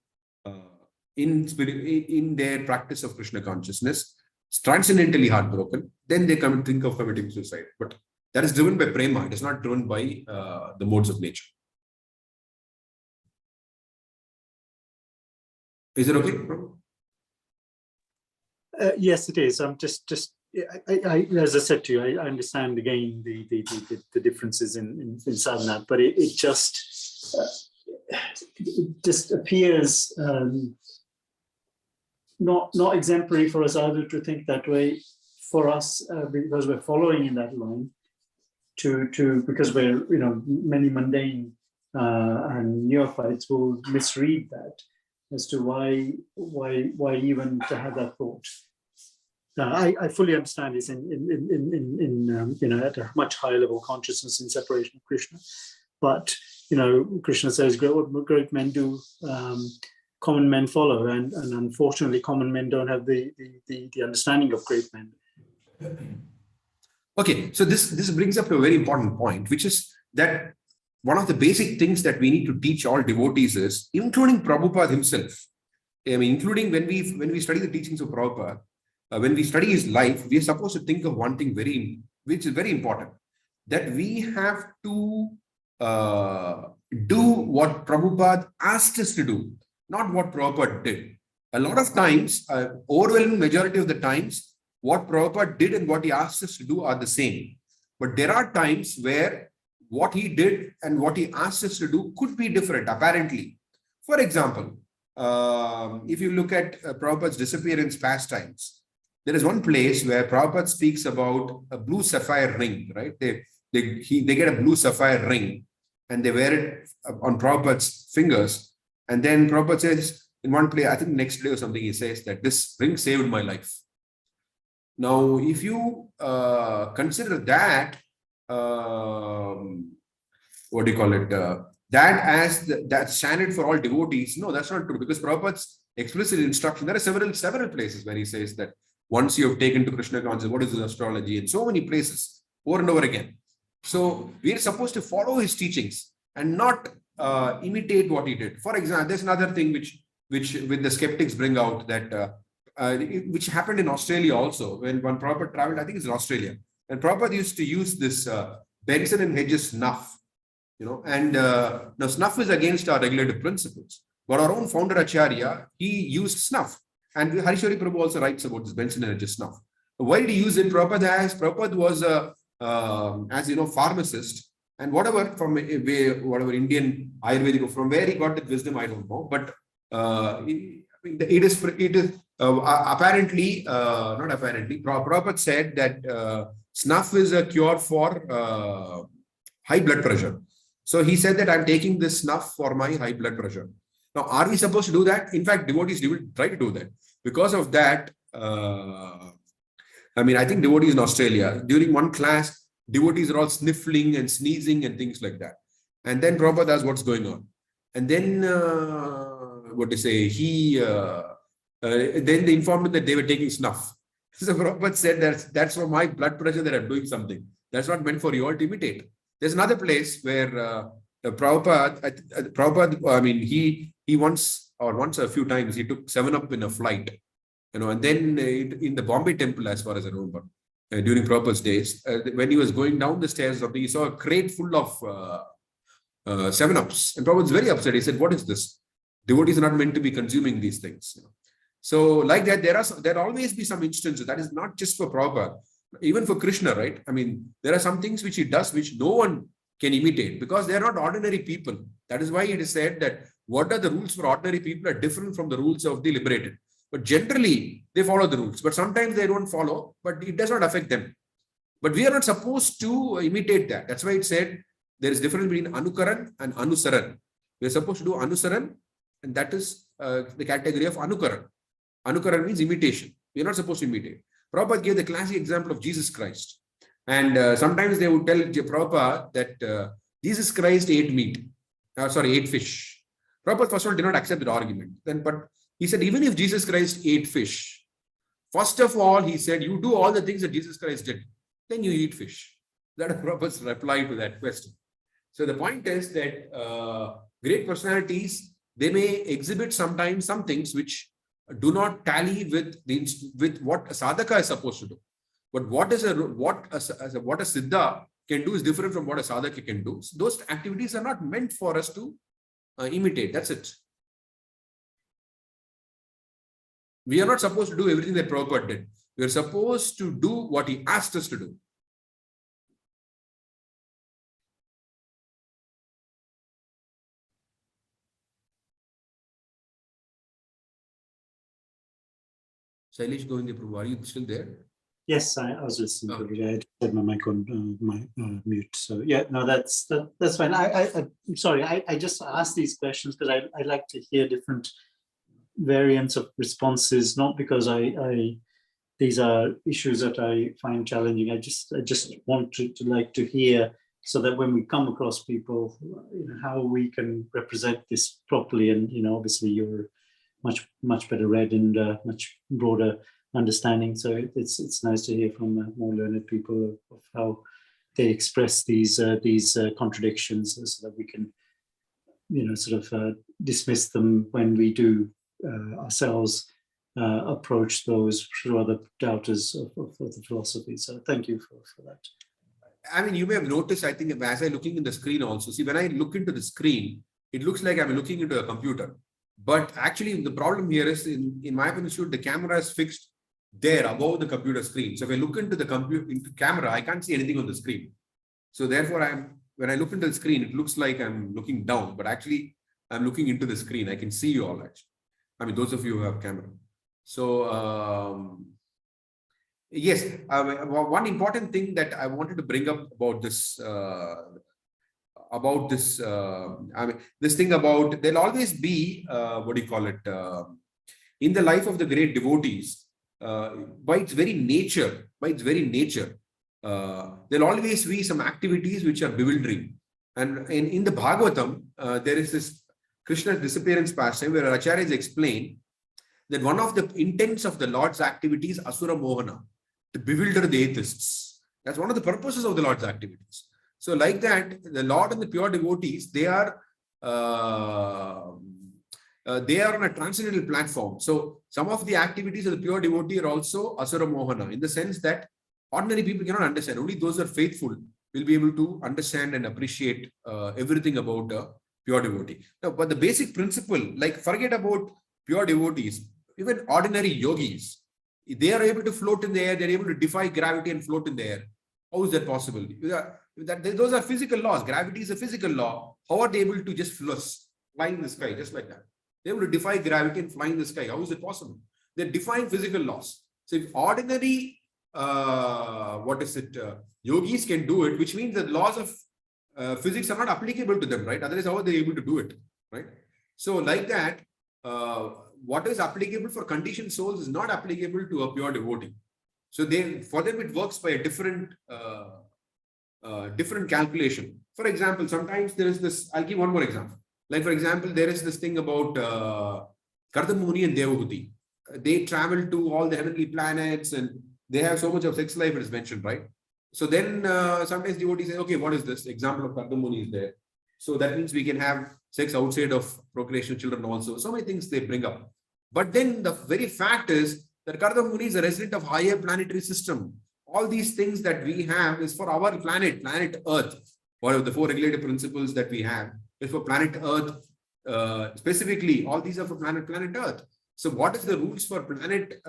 in their practice of Krishna consciousness, transcendentally heartbroken, then they think of committing suicide. But that is driven by prema. It is not driven by the modes of nature. Is it okay, Prabhu? Yes, it is. I'm just as I said to you, I understand again the differences in sadhana, but it just appears not exemplary for us either to think that way. For us, because we're following in that line, because we're many mundane and neophytes will misread that as to why even to have that thought. I fully understand this in at a much higher level consciousness in separation of Krishna, but Krishna says what great men do, common men follow, and unfortunately common men don't have the understanding of great men. Okay, so this brings up a very important point, which is that one of the basic things that we need to teach all devotees is, including Prabhupada himself, including when we study the teachings of Prabhupada, when we study his life, we are supposed to think of one thing which is very important, that we have to do what Prabhupada asked us to do, not what Prabhupada did. A lot of times, overwhelming majority of the times, what Prabhupada did and what he asked us to do are the same. But there are times where what he did and what he asked us to do could be different, apparently. For example, if you look at Prabhupada's disappearance pastimes, there is one place where Prabhupada speaks about a blue sapphire ring, right? They get a blue sapphire ring and they wear it on Prabhupada's fingers. And then Prabhupada says in one place, I think next day or something, he says that this ring saved my life. Now, if you consider that, what do you call it? That as that standard for all devotees, no, that's not true, because Prabhupada's explicit instruction, there are several places where he says that once you have taken to Krishna consciousness, what is astrology, and so many places over and over again. So we are supposed to follow his teachings and not imitate what he did. For example, there's another thing which with the skeptics bring out that which happened in Australia also, when Prabhupada traveled, I think it's in Australia, and Prabhupada used to use this Benson and Hedges snuff, and now snuff is against our regulative principles, but our own founder Acharya, he used snuff, and Harishwari Prabhu also writes about this Benson and Hedges snuff. Why did he use it? Prabhupada was a pharmacist, and whatever Indian Ayurvedic, from where he got that wisdom, I don't know, but it is apparently, not apparently, Prabhupada said that snuff is a cure for high blood pressure. So he said that I'm taking this snuff for my high blood pressure. Now, are we supposed to do that? In fact, devotees will try to do that. Because of that, I think devotees in Australia, during one class, devotees are all sniffling and sneezing and things like that. And then Prabhupada asked what's going on. And then, then they informed him that they were taking snuff. So Prabhupada said that's for my blood pressure that I'm doing something. That's not meant for you all to imitate. There's another place where Prabhupada, he once a few times, he took 7-Up in a flight, and then in the Bombay temple, as far as I remember, during Prabhupada's days, when he was going down the stairs, he saw a crate full of 7-Ups. And Prabhupada was very upset. He said, what is this? Devotees are not meant to be consuming these things. So like that, there always be some instances. That is not just for Prabhupada, even for Krishna, right? There are some things which he does which no one can imitate because they are not ordinary people. That is why it is said that what are the rules for ordinary people are different from the rules of the liberated. But generally, they follow the rules. But sometimes they don't follow, but it does not affect them. But we are not supposed to imitate that. That's why it said there is difference between Anukaran and Anusaran. We are supposed to do Anusaran, and that is the category of Anukaran. Anukaran means imitation. We are not supposed to imitate. Prabhupada gave the classic example of Jesus Christ. And sometimes they would tell Prabhupada that Jesus Christ ate fish. Prabhupada first of all did not accept that argument. But he said, even if Jesus Christ ate fish, first of all, he said, you do all the things that Jesus Christ did, then you eat fish. That is Prabhupada's reply to that question. So the point is that great personalities, they may exhibit sometimes some things which do not tally with what a sadhaka is supposed to do. But what a siddha can do is different from what a sadhaka can do. So those activities are not meant for us to imitate. That's it. We are not supposed to do everything that Prabhupada did. We are supposed to do what he asked us to do. Shailesh Govinda Prabhu, are you still there? Yes, I was listening. Oh. I had my mic on mute. So yeah, no, that's fine. I'm sorry. I just asked these questions because I like to hear different variants of responses. Not because these are issues that I find challenging. I just want to hear so that when we come across people, how we can represent this properly. And obviously you're much better read and much broader understanding. So it's nice to hear from more learned people of how they express these contradictions, so that we can dismiss them when we do ourselves approach those other doubters of the philosophy. So thank you for that. You may have noticed, I think, as I'm looking in the screen also, see, when I look into the screen, it looks like I'm looking into a computer. But actually, the problem here is in my institute, the camera is fixed there above the computer screen. So if I look into the camera, I can't see anything on the screen. So therefore, when I look into the screen, it looks like I'm looking down, but actually I'm looking into the screen. I can see you all actually. Those of you who have camera. So yes, one important thing that I wanted to bring up about this. This thing about there'll always be in the life of the great devotees, by its very nature, there'll always be some activities which are bewildering. And in the Bhagavatam, there is this Krishna's disappearance pastime where Acharyas explain that one of the intents of the Lord's activities, Asura Mohana, to bewilder the atheists. That's one of the purposes of the Lord's activities. So like that, the Lord and the pure devotees, they are on a transcendental platform. So some of the activities of the pure devotee are also Asura Mohana, in the sense that ordinary people cannot understand. Only those who are faithful will be able to understand and appreciate everything about a pure devotee. Now, but the basic principle, like forget about pure devotees, even ordinary yogis, they are able to float in the air, they're able to defy gravity and float in the air. How is that possible? Those are physical laws. Gravity is a physical law. How are they able to just fly in the sky, just like that? They're able to defy gravity and fly in the sky. How is it possible? They're defying physical laws. So if ordinary, yogis can do it, which means the laws of physics are not applicable to them, right? Otherwise, how are they able to do it, right? So like that, what is applicable for conditioned souls is not applicable to a pure devotee. So for them, it works by a different calculation. For example, sometimes there is this, I'll give one more example. Like, for example, there is this thing about Kardamuni and Devahuti. They travel to all the heavenly planets and they have so much of sex life, it is mentioned, right? So then sometimes devotees say, okay, what is this? Example of Kardamuni is there. So that means we can have sex outside of procreation children also. So many things they bring up. But then the very fact is that Kardamuni is a resident of higher planetary system. All these things that we have is for our planet Earth. One of the 4 regulative principles that we have is for planet Earth. Specifically, all these are for planet Earth. So what is the rules for planet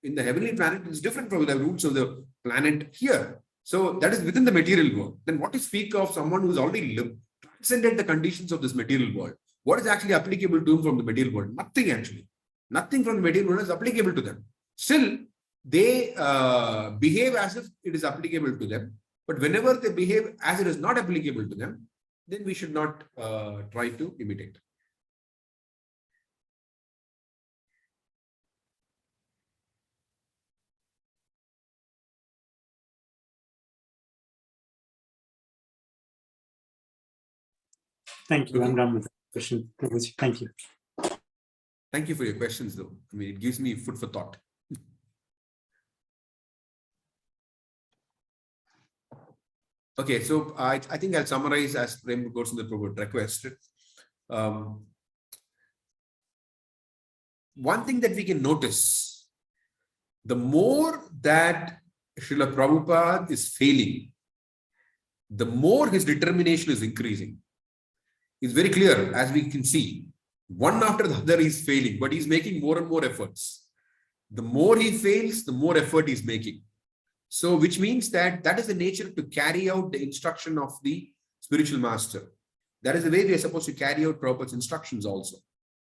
in the heavenly planet is different from the rules of the planet here. So that is within the material world. Then what to speak of someone who's already transcended the conditions of this material world? What is actually applicable to him from the material world? Nothing actually. Nothing from the material world is applicable to them. Still, they behave as if it is applicable to them. But whenever they behave as it is not applicable to them, then we should not try to imitate. Thank you. I'm done with the question. Thank you. Thank you for your questions, though. I mean, it gives me food for thought. Okay, so I think I'll summarize as Prem Goswami Prabhu requested. One thing that we can notice, the more that Srila Prabhupada is failing, the more his determination is increasing. It's very clear, as we can see, one after the other he's failing, but he's making more and more efforts. The more he fails, the more effort he's making. So, which means that is the nature to carry out the instruction of the spiritual master. That is the way we are supposed to carry out Prabhupada's instructions also.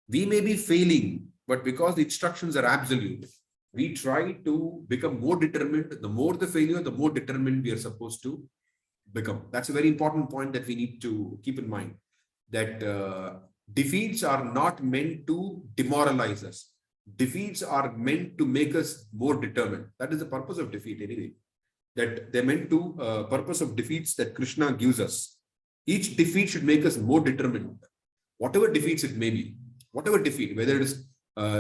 We may be failing, but because the instructions are absolute, we try to become more determined. The more the failure, the more determined we are supposed to become. That's a very important point that we need to keep in mind. That defeats are not meant to demoralize us. Defeats are meant to make us more determined. That is the purpose of defeat anyway. That they're meant to, purpose of defeats that Krishna gives us. Each defeat should make us more determined. Whatever defeats it may be. Whatever defeat, whether it is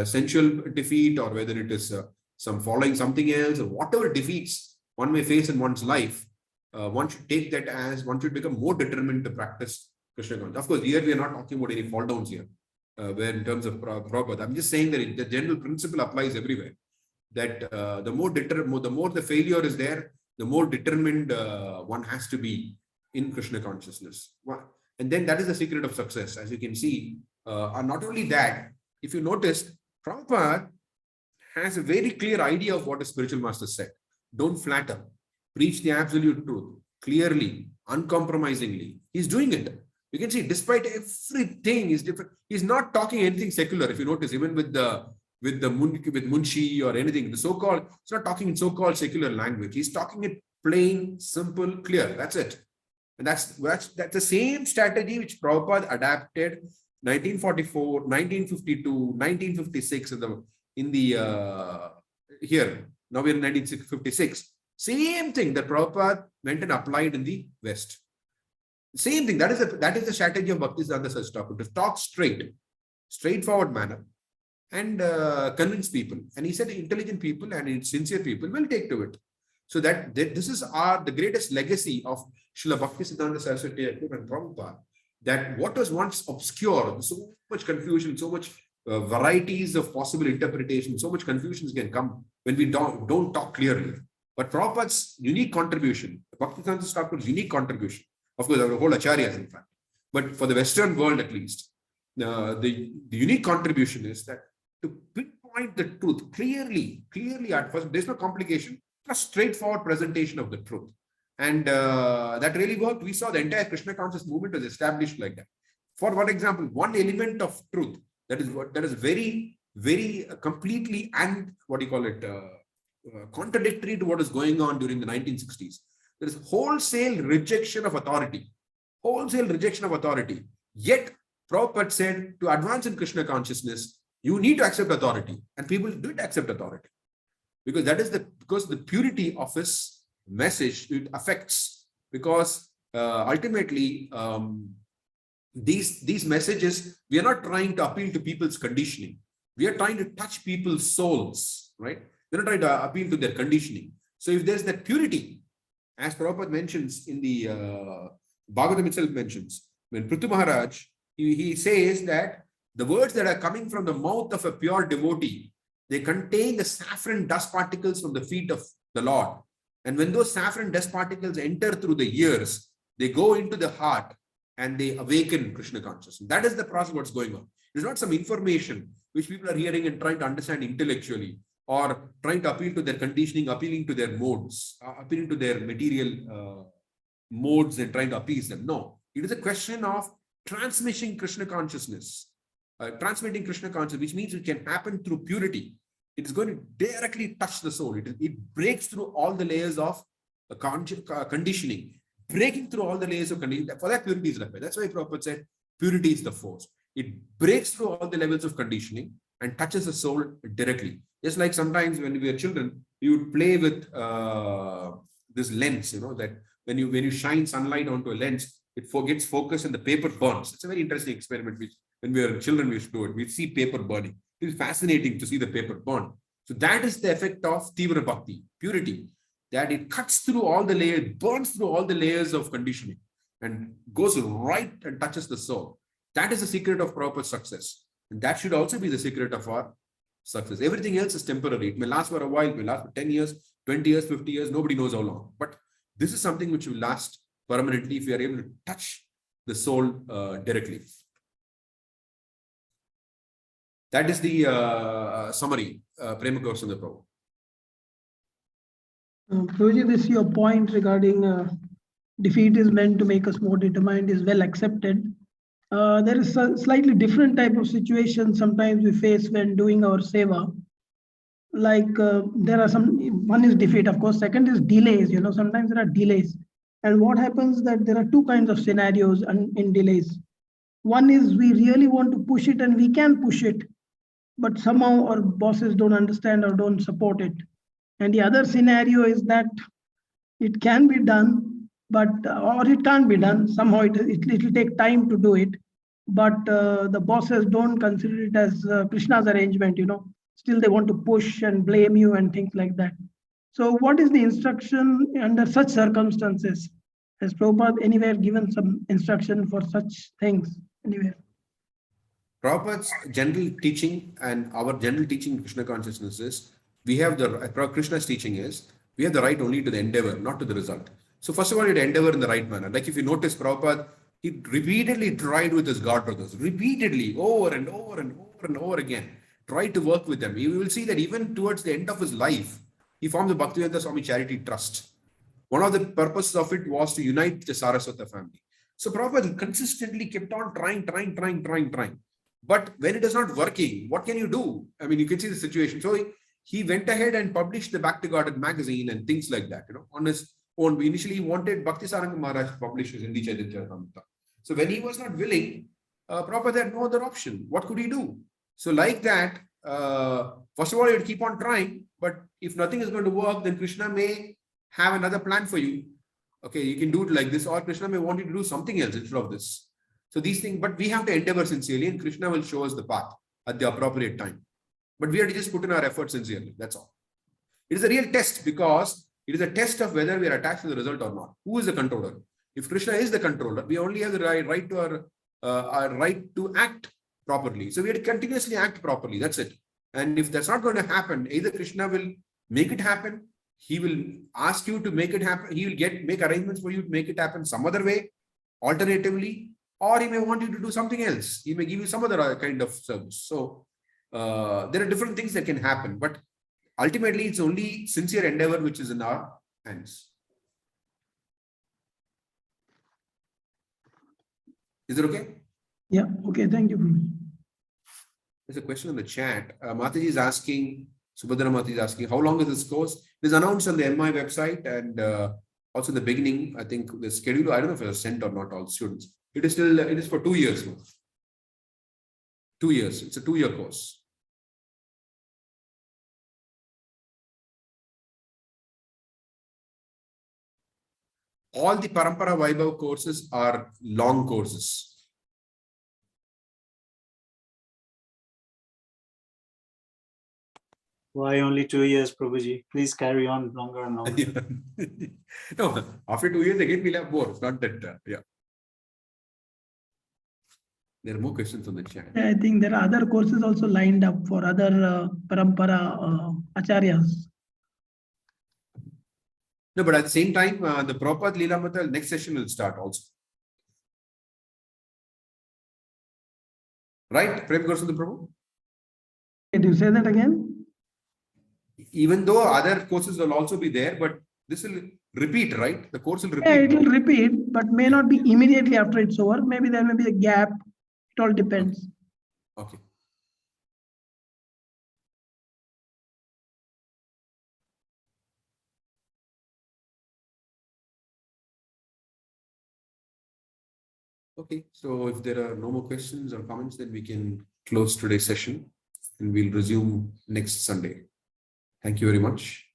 sensual defeat or whether it is some following something else, or whatever defeats one may face in one's life, one should take that as one should become more determined to practice Krishna consciousness. Of course, here we are not talking about any fall downs here, where in terms of Prabhupada. I'm just saying that the general principle applies everywhere. That the more the failure is there, the more determined one has to be in Krishna consciousness. And then that is the secret of success. As you can see, and not only that, if you notice, Prabhupada has a very clear idea of what a spiritual master said. Don't flatter. Preach the absolute truth, clearly, uncompromisingly. He's doing it. You can see, despite everything is different, he's not talking anything secular. If you notice, even with Munshi or anything, the so-called, he's not talking in so-called secular language. He's talking it plain, simple, clear. That's it. And that's the same strategy which Prabhupada adapted 1944, 1952, 1956 here. Now we're in 1956. Same thing that Prabhupada went and applied in the West. Same thing. That is the strategy of Bhaktisiddhanta Saraswati Thakur, to talk straightforward manner, and convince people. And he said intelligent people and sincere people will take to it. So that this is the greatest legacy of Srila Bhaktisiddhanta Saraswati Thakur and Prabhupada. That what was once obscure, so much confusion, so much varieties of possible interpretation, so much confusions can come when we don't talk clearly. But Prabhupada's unique contribution, Bhaktisiddhanta Saraswati Thakur's unique contribution, of course, our whole acharyas, in fact, but for the Western world at least, the unique contribution is that to pinpoint the truth clearly at first, there's no complication, just straightforward presentation of the truth. And that really worked. We saw the entire Krishna conscious movement was established like that. For one example, one element of truth that is very, very completely and contradictory to what is going on during the 1960s. There is wholesale rejection of authority. wholesale rejection of authority. Yet, Prabhupada said to advance in Krishna consciousness, you need to accept authority. And people did accept authority. Because that is the purity of his message, it affects. Because ultimately, these messages, we are not trying to appeal to people's conditioning. We are trying to touch people's souls, right? We're not trying to appeal to their conditioning. So if there's that purity, as Prabhupada mentions in the Bhagavatam itself mentions, when Prithu Maharaj, he says that the words that are coming from the mouth of a pure devotee, they contain the saffron dust particles from the feet of the Lord. And when those saffron dust particles enter through the ears, they go into the heart and they awaken Krishna consciousness. That is the process what's going on. It's not some information which people are hearing and trying to understand intellectually, or trying to appeal to their conditioning, appealing to their modes, appealing to their material modes and trying to appease them. No, it is a question of transmitting Krishna consciousness. Transmitting Krishna consciousness, which means it can happen through purity. It is going to directly touch the soul. It breaks through all the layers of conditioning, breaking through all the layers of conditioning. For that, purity is required. That's why Prabhupada said purity is the force. It breaks through all the levels of conditioning and touches the soul directly. Just like sometimes when we were children, we would play with this lens, that when you shine sunlight onto a lens, it gets focused and the paper burns. It's a very interesting experiment which when we were children, we used to do it. We see paper burning. It is fascinating to see the paper burn. So that is the effect of Tivra Bhakti, purity, that it cuts through all the layers, burns through all the layers of conditioning and goes right and touches the soul. That is the secret of Prabhupada's success. And that should also be the secret of our success. Everything else is temporary. It may last for a while, it may last for 10 years, 20 years, 50 years, nobody knows how long. But this is something which will last permanently if we are able to touch the soul directly. That is the summary, Prema Kausanda Prabhu. Prabhuji, this your point regarding defeat is meant to make us more determined is well accepted. There is a slightly different type of situation sometimes we face when doing our seva. Like there are one is defeat, of course. Second is delays. Sometimes there are delays. And what happens that there are two kinds of scenarios in delays. One is we really want to push it and we can push it, but somehow our bosses don't understand or don't support it. And the other scenario is that it can be done, but or it can't be done. Somehow it will take time to do it, but the bosses don't consider it as Krishna's arrangement. Still they want to push and blame you and things like that. So what is the instruction under such circumstances? Has Prabhupada anywhere given some instruction for such things anywhere? Prabhupada's general teaching and our general teaching in Krishna consciousness is, Krishna's teaching is, we have the right only to the endeavor, not to the result. So first of all, you have to endeavor in the right manner. Like if you notice Prabhupada, he repeatedly tried with his God brothers, repeatedly, over and over and over and over again, tried to work with them. You will see that even towards the end of his life, he formed the Bhaktivedanta Swami Charity Trust. One of the purposes of it was to unite the Saraswata family. So Prabhupada consistently kept on trying. But when it is not working, what can you do? I mean, you can see the situation. So he went ahead and published the Back to Garden magazine and things like that. On his own, we initially wanted Bhakti Saranga Maharaj to publish his Hindi Chaitanya Charitamrita. So when he was not willing, Prabhupada had no other option. What could he do? So like that, first of all, you would keep on trying. But if nothing is going to work, then Krishna may have another plan for you. Okay, you can do it like this, or Krishna may want you to do something else instead of this. So these things, but we have to endeavor sincerely, and Krishna will show us the path at the appropriate time. But we have to just put in our effort sincerely. That's all. It is a real test because it is a test of whether we are attached to the result or not. Who is the controller? If Krishna is the controller, we only have the right to our right to act properly. So we have to continuously act properly. That's it. And if that's not going to happen, either Krishna will make it happen. He will ask you to make it happen. He will make arrangements for you to make it happen some other way, alternatively, or he may want you to do something else. He may give you some other kind of service. So there are different things that can happen, but ultimately it's only sincere endeavor which is in our hands. Is it okay? Yeah, okay, thank you. There's a question in the chat. Mataji is asking, Subhadra Mataji is asking, how long is this course? It is announced on the MI website, and Also in the beginning, I think the schedule, I don't know if it was sent or not, all students. It is still, it is for 2 years now. 2 years, it's a 2-year course. All the Parampara-Vaibhava courses are long courses. Why only 2 years, Prabhuji? Please carry on longer and longer. No, after 2 years, again, we'll have more. It's not that, yeah. There are more questions on the chat. I think there are other courses also lined up for other Parampara Acharyas. No, but at the same time, the Prabhupada Leela Mata next session will start also. Right? Prem Goswami Prabhu? Can you say that again? Even though other courses will also be there, but this will repeat, right? The course will repeat. Yeah, it will repeat, but may not be immediately after it's over. Maybe there may be a gap. It all depends. Okay. Okay, so if there are no more questions or comments, then we can close today's session and we'll resume next Sunday. Thank you very much.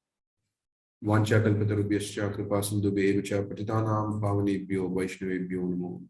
Vancha kalpatarubhyascha kripa sindhubheva cha patitanam pavanebhyo vaishnavebhyo namo.